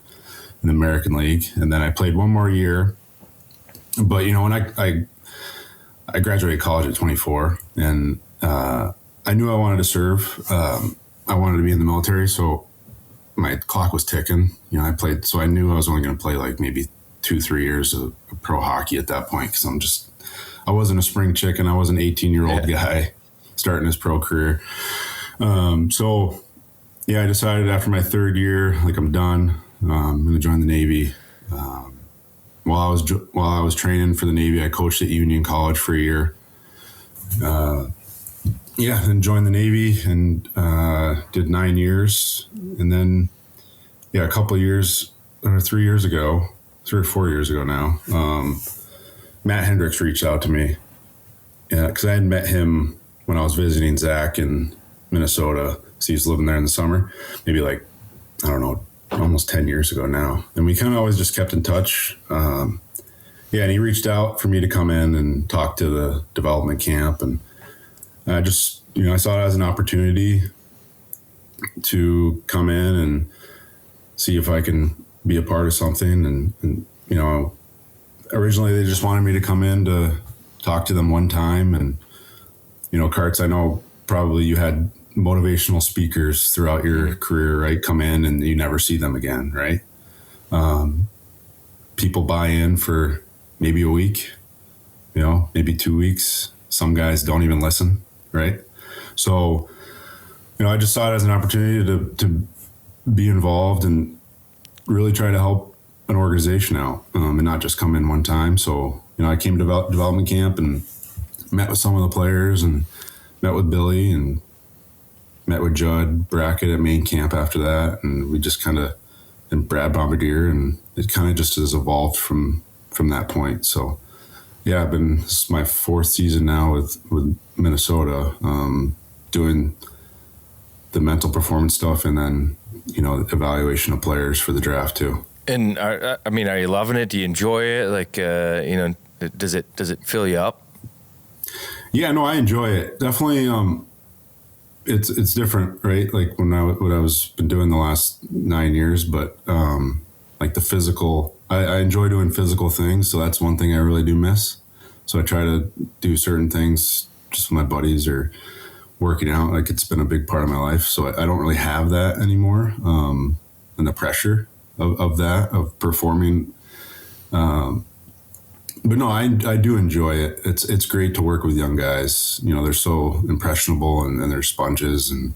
in the American League, and then I played one more year. But, when I graduated college at 24, and I knew I wanted to serve. I wanted to be in the military, so my clock was ticking. I played, so I knew I was only going to play like maybe 2-3 years of pro hockey at that point, because I wasn't a spring chicken. I was an 18-year-old guy starting his pro career. So yeah, I decided after my third year, like I'm done. I'm going to join the Navy. While I was training for the Navy, I coached at Union College for a year. And joined the Navy and did 9 years. And then, a couple of years, or 3 or 4 years ago now, Matt Hendricks reached out to me. Because I had met him when I was visiting Zach in Minnesota, because he was living there in the summer, maybe like, I don't know, almost 10 years ago now. And we kind of always just kept in touch. And he reached out for me to come in and talk to the development camp. And I just, I saw it as an opportunity to come in and see if I can be a part of something. And originally they just wanted me to come in to talk to them one time. And, Karts, I know probably you had motivational speakers throughout your career, right? Come in and you never see them again, right? People buy in for maybe a week, maybe 2 weeks. Some guys don't even listen, right? So, I just saw it as an opportunity to be involved and really try to help an organization out, and not just come in one time. So, I came to development camp and met with some of the players and met with Billy and met with Judd Brackett at main camp after that. And we just and Brad Bombardier, and it kind of just has evolved from that point. So yeah, this is my 4th season now with Minnesota, doing the mental performance stuff and then, evaluation of players for the draft too. And are you loving it? Do you enjoy it? Like, does it fill you up? Yeah, no, I enjoy it. Definitely. It's different, right? Like what I was been doing the last 9 years, but, like the physical, I enjoy doing physical things. So that's one thing I really do miss. So I try to do certain things just with my buddies or working out. Like it's been a big part of my life. So I don't really have that anymore. And the pressure of performing. But no, I do enjoy it. It's great to work with young guys. They're so impressionable and they're sponges. And,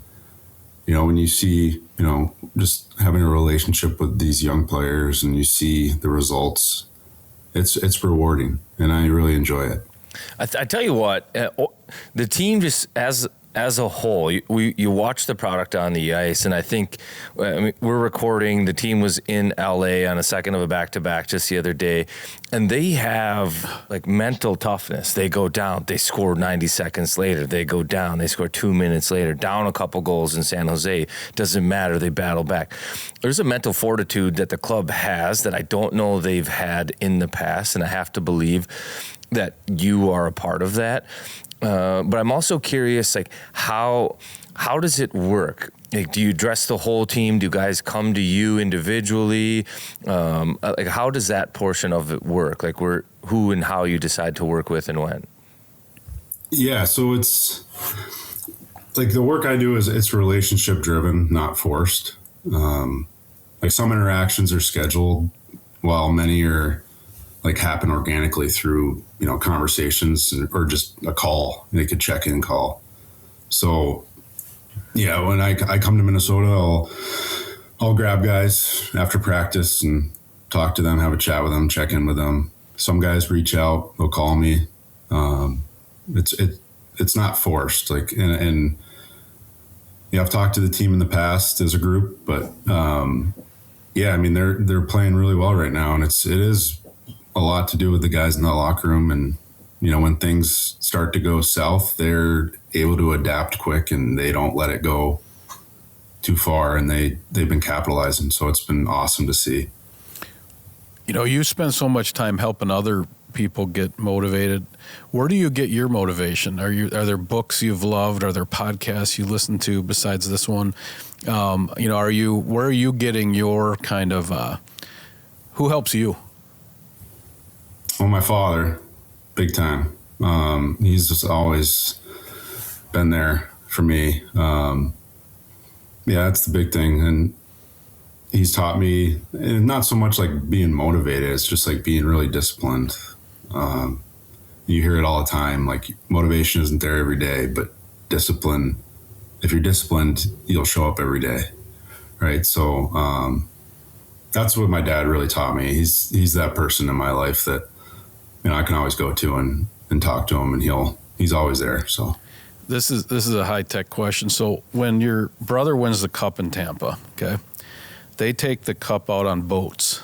when you see, just having a relationship with these young players and you see the results, it's rewarding and I really enjoy it. I tell you what, the team just as a whole, you watch the product on the ice, and I think we're recording. The team was in LA on a second of a back-to-back just the other day, and they have like mental toughness. They go down, they score 90 seconds later. They go down, they score 2 minutes later. Down a couple goals in San Jose, doesn't matter. They battle back. There's a mental fortitude that the club has that I don't know they've had in the past, and I have to believe that you are a part of that. But I'm also curious, like, how does it work? Like, do you dress the whole team? Do guys come to you individually? Like, how does that portion of it work? Like, who and how you decide to work with and when? Yeah, so it's like the work I do it's relationship driven, not forced. Like some interactions are scheduled, while many are like happen organically through, conversations or just a call, like a check-in call. So yeah, when I come to Minnesota, I'll grab guys after practice and talk to them, have a chat with them, check in with them. Some guys reach out, they'll call me. It's not forced. Like, and I've talked to the team in the past as a group, but yeah, they're playing really well right now, and it is a lot to do with the guys in the locker room. And, when things start to go south, they're able to adapt quick and they don't let it go too far, and they've been capitalizing. So it's been awesome to see. You spend so much time helping other people get motivated. Where do you get your motivation? Are there books you've loved? Are there podcasts you listen to besides this one? Where are you getting your kind of, who helps you? Well, my father, big time. He's just always been there for me. Yeah, that's the big thing. And he's taught me, and not so much like being motivated, it's just like being really disciplined. You hear it all the time, like motivation isn't there every day, but discipline, if you're disciplined, you'll show up every day. Right. So, that's what my dad really taught me. He's that person in my life that, I can always go to and talk to him, and he's always there. So this is a high tech question. So when your brother wins the cup in Tampa, okay, they take the cup out on boats.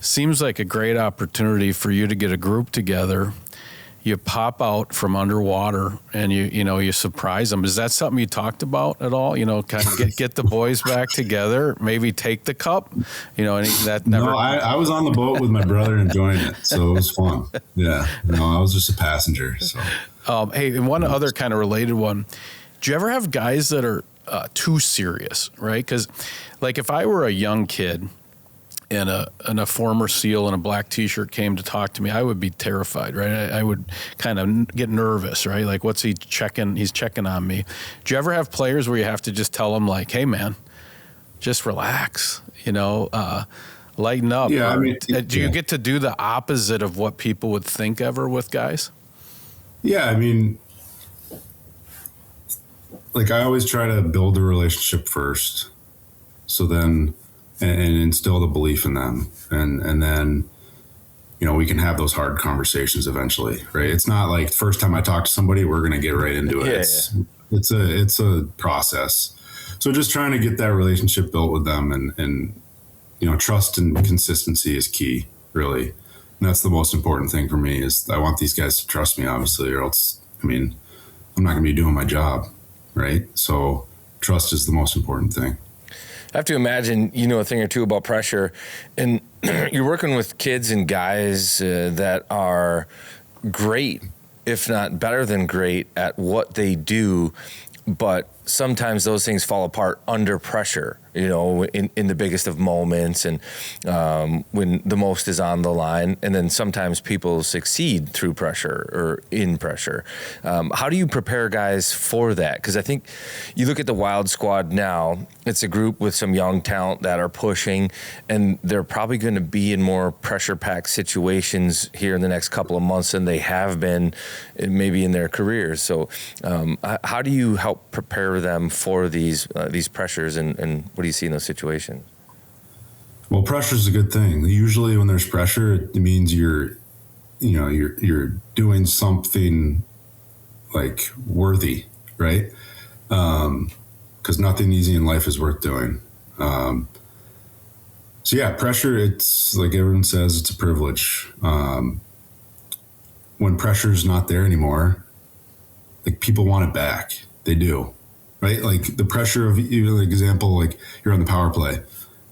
Seems like a great opportunity for you to get a group together. You pop out from underwater and you surprise them. Is that something you talked about at all? Kind of get the boys back together, maybe take the cup, that never. No, I was on the boat with my brother enjoying it. So it was fun. Yeah. I was just a passenger. So, hey, and one other kind of related one, do you ever have guys that are too serious, right? Because like if I were a young kid and a former SEAL in a black T-shirt came to talk to me, I would be terrified, right? I would kind of get nervous, right? Like, what's he checking? He's checking on me. Do you ever have players where you have to just tell them, like, hey, man, just relax, lighten up. Yeah, I Or mean, do you get to do the opposite of what people would think ever with guys? Yeah, I mean, like I always try to build a relationship first, so then and instill the belief in them, and then we can have those hard conversations eventually, right? It's not like first time I talk to somebody we're going to get right into it. It's a process. So just trying to get that relationship built with them, and trust and consistency is key, really. And that's the most important thing for me. Is I want these guys to trust me, obviously, or else, I'm not going to be doing my job, right? So trust is the most important thing. I have to imagine you know a thing or two about pressure, and you're working with kids and guys that are great, if not better than great, at what they do, but sometimes those things fall apart under pressure, in the biggest of moments, and when the most is on the line. And then sometimes people succeed through pressure or in pressure. How do you prepare guys for that? Because I think you look at the Wild squad now, it's a group with some young talent that are pushing, and they're probably going to be in more pressure-packed situations here in the next couple of months than they have been maybe in their careers. So how do you help prepare them for these pressures, and what do you see in those situations? Well, pressure is a good thing. Usually when there's pressure, it means you're doing something like worthy, right? Because nothing easy in life is worth doing. So yeah, pressure, it's like everyone says, it's a privilege. When pressure is not there anymore, like people want it back. They do. Right? Like the pressure of, like example, like you're on the power play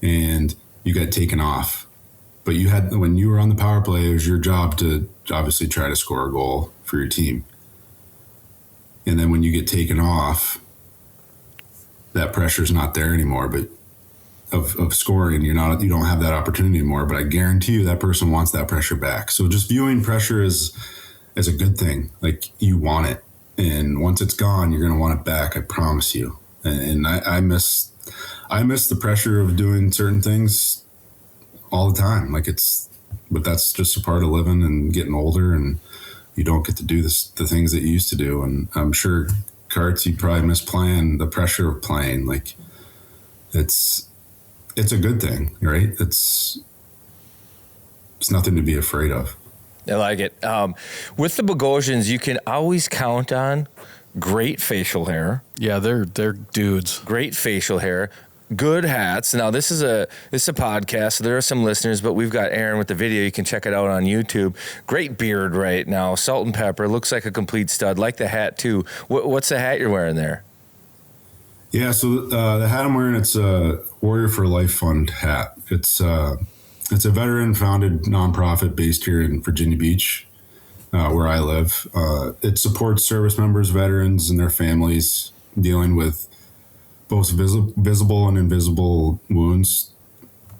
and you got taken off, but when you were on the power play, it was your job to obviously try to score a goal for your team. And then when you get taken off, that pressure's not there anymore, but of scoring, you don't have that opportunity anymore, but I guarantee you that person wants that pressure back. So just viewing pressure as a good thing, like you want it. And once it's gone, you're going to want it back. I promise you. And I miss the pressure of doing certain things all the time. But that's just a part of living and getting older, and you don't get to do the things that you used to do. And I'm sure, Karts, you probably miss playing, the pressure of playing. Like it's a good thing, right? It's nothing to be afraid of. I like it. With the Bogosians, you can always count on great facial hair. Yeah, they're dudes. Great facial hair. Good hats. Now, this is a podcast, so there are some listeners, but we've got Aaron with the video. You can check it out on YouTube. Great beard right now. Salt and pepper. Looks like a complete stud. Like the hat, too. What's the hat you're wearing there? Yeah, so the hat I'm wearing, it's a Warrior for Life Fund hat. It's a veteran-founded nonprofit based here in Virginia Beach, where I live. It supports service members, veterans, and their families dealing with both visible and invisible wounds.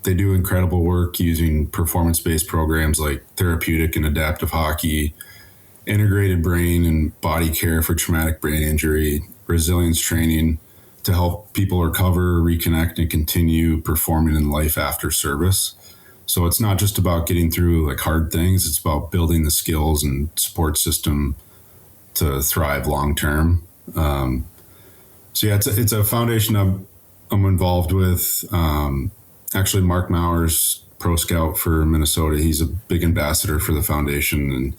They do incredible work using performance-based programs like therapeutic and adaptive hockey, integrated brain and body care for traumatic brain injury, resilience training to help people recover, reconnect, and continue performing in life after service. So it's not just about getting through like hard things. It's about building the skills and support system to thrive long term. So yeah, it's a foundation I'm involved with. Actually, Mark Mauer's pro scout for Minnesota. He's a big ambassador for the foundation, and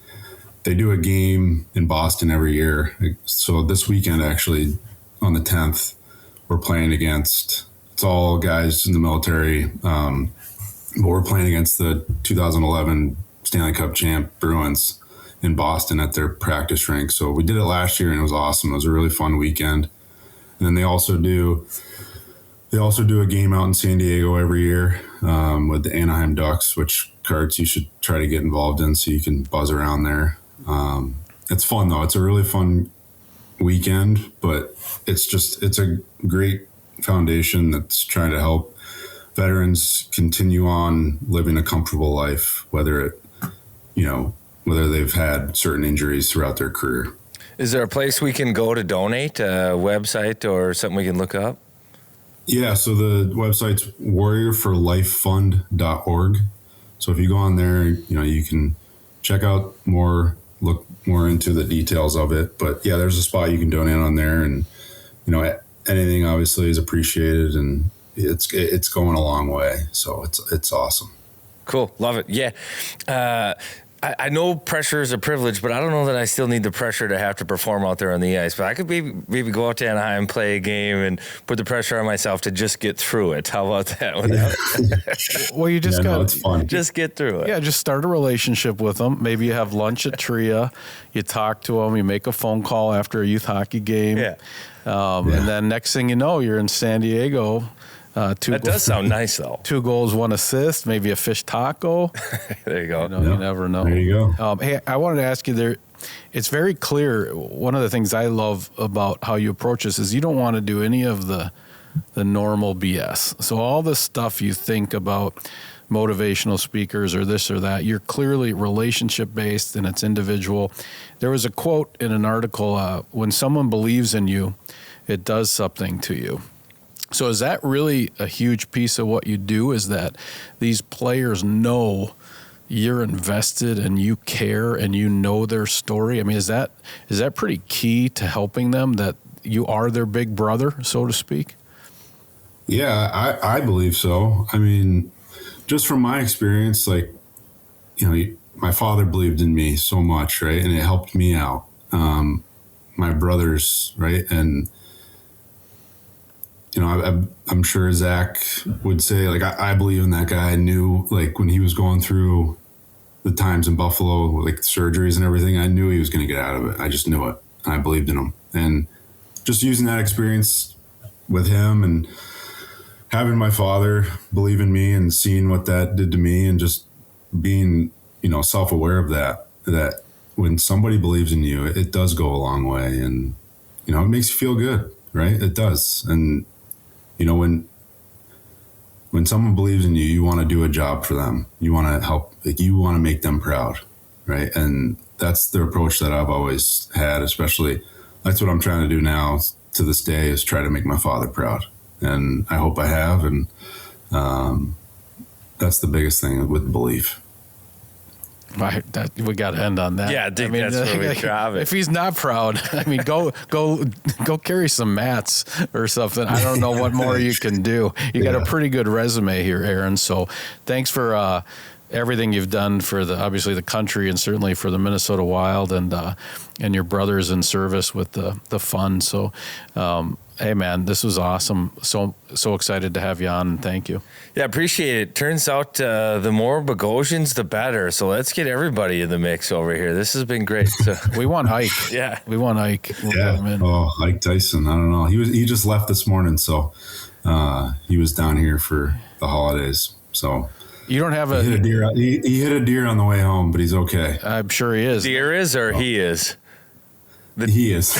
they do a game in Boston every year. So this weekend, actually, on the 10th, we're playing against, it's all guys in the military. But we're playing against the 2011 Stanley Cup champ Bruins in Boston at their practice rink. So we did it last year and it was awesome. It was a really fun weekend. And then they also do a game out in San Diego every year with the Anaheim Ducks, which Karts you should try to get involved in so you can buzz around there. It's fun though. It's a really fun weekend, but it's a great foundation that's trying to help veterans continue on living a comfortable life, whether they've had certain injuries throughout their career. Is there a place we can go to donate, a website or something we can look up? Yeah, so the website's warriorforlifefund.org. So if you go on there, you can check out look more into the details of it. But yeah, there's a spot you can donate on there, and anything obviously is appreciated, and it's going a long way. So it's awesome. Cool. Love it. Yeah. I know pressure is a privilege, but I don't know that I still need the pressure to have to perform out there on the ice. But I could maybe go out to Anaheim, play a game, and put the pressure on myself to just get through it. How about that? Well, you just got it's fun. Just get through it. Yeah, just start a relationship with them. Maybe you have lunch at Tria. You talk to them. You make a phone call after a youth hockey game. Yeah. And then next thing you know, you're in San Diego. That does sound nice, though. 2 goals, 1 assist, maybe a fish taco. There you go. You never know. There you go. Hey, I wanted to ask you there. It's very clear. One of the things I love about how you approach this is you don't want to do any of the normal BS. So all the stuff you think about motivational speakers or this or that, you're clearly relationship based and it's individual. There was a quote in an article, when someone believes in you, it does something to you. So is that really a huge piece of what you do, is that these players know you're invested and you care and you know their story? I mean, is that pretty key to helping them, that you are their big brother, so to speak? Yeah, I believe so. I mean, just from my experience, like, my father believed in me so much, right? And it helped me out. My brothers, right? And I'm sure Zach would say, like, I believe in that guy. I knew, like, when he was going through the times in Buffalo, like surgeries and everything, I knew he was going to get out of it. I just knew it. I believed in him. And just using that experience with him and having my father believe in me and seeing what that did to me, and just being, self-aware of that when somebody believes in you, it does go a long way. And, it makes you feel good, right? It does. And, when someone believes in you, you want to do a job for them. You want to help, like, you want to make them proud, right? And that's the approach that I've always had, especially that's what I'm trying to do now to this day, is try to make my father proud. And I hope I have. And that's the biggest thing with belief. Right, we got to end on that. Yeah, I think that's where we drive it. If he's not proud, I mean, go carry some mats or something. I don't know what more you can do. You got a pretty good resume here, Aaron. So thanks for everything you've done for obviously the country, and certainly for the Minnesota Wild, and your brothers in service with the fund. So, hey man, this was awesome. So excited to have you on, and thank you. Yeah, appreciate it. Turns out the more Bogosians, the better. So let's get everybody in the mix over here. This has been great. So, we want Ike. Yeah, we want Ike. Yeah. Oh, Ike Tyson. I don't know. He just left this morning, so he was down here for the holidays. So you don't have he hit a deer. He hit a deer on the way home, but he's okay. I'm sure he is. Deer is, or he is. He is.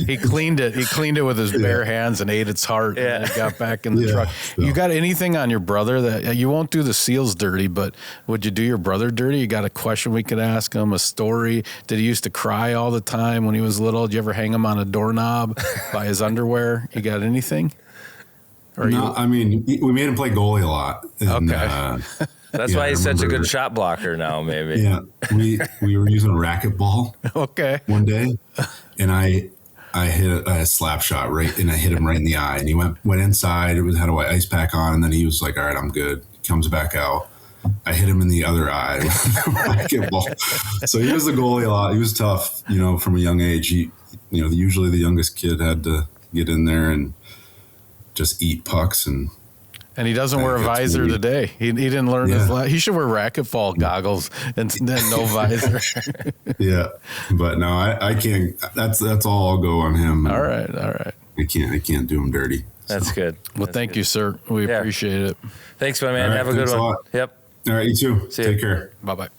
He cleaned it. He cleaned it with his bare hands and ate its heart. Yeah. And then got back in the truck. You got anything on your brother that you won't do the SEALs dirty, but would you do your brother dirty? You got a question we could ask him, a story? Did he used to cry all the time when he was little? Did you ever hang him on a doorknob by his underwear? You got anything? I mean, we made him play goalie a lot. And, okay. That's why he's such a good shot blocker now, maybe. Yeah. We were using a racquetball one day, and I hit a slap shot and I hit him right in the eye, and he went inside. Had a white ice pack on, and then he was like, all right, I'm good. He comes back out. I hit him in the other eye with the racquetball. So he was the goalie a lot. He was tough, from a young age. Usually the youngest kid had to get in there and just eat pucks. And he doesn't wear a visor today. He didn't learn his lesson. He should wear racquetball goggles and then no visor. Yeah, but no, I can't. That's all I'll go on him. All right. I can't do him dirty. That's good. Well, thank you, sir. We appreciate it. Thanks, my man. Right, have a good one. Yep. All right, you too. See ya. Take care. Bye-bye.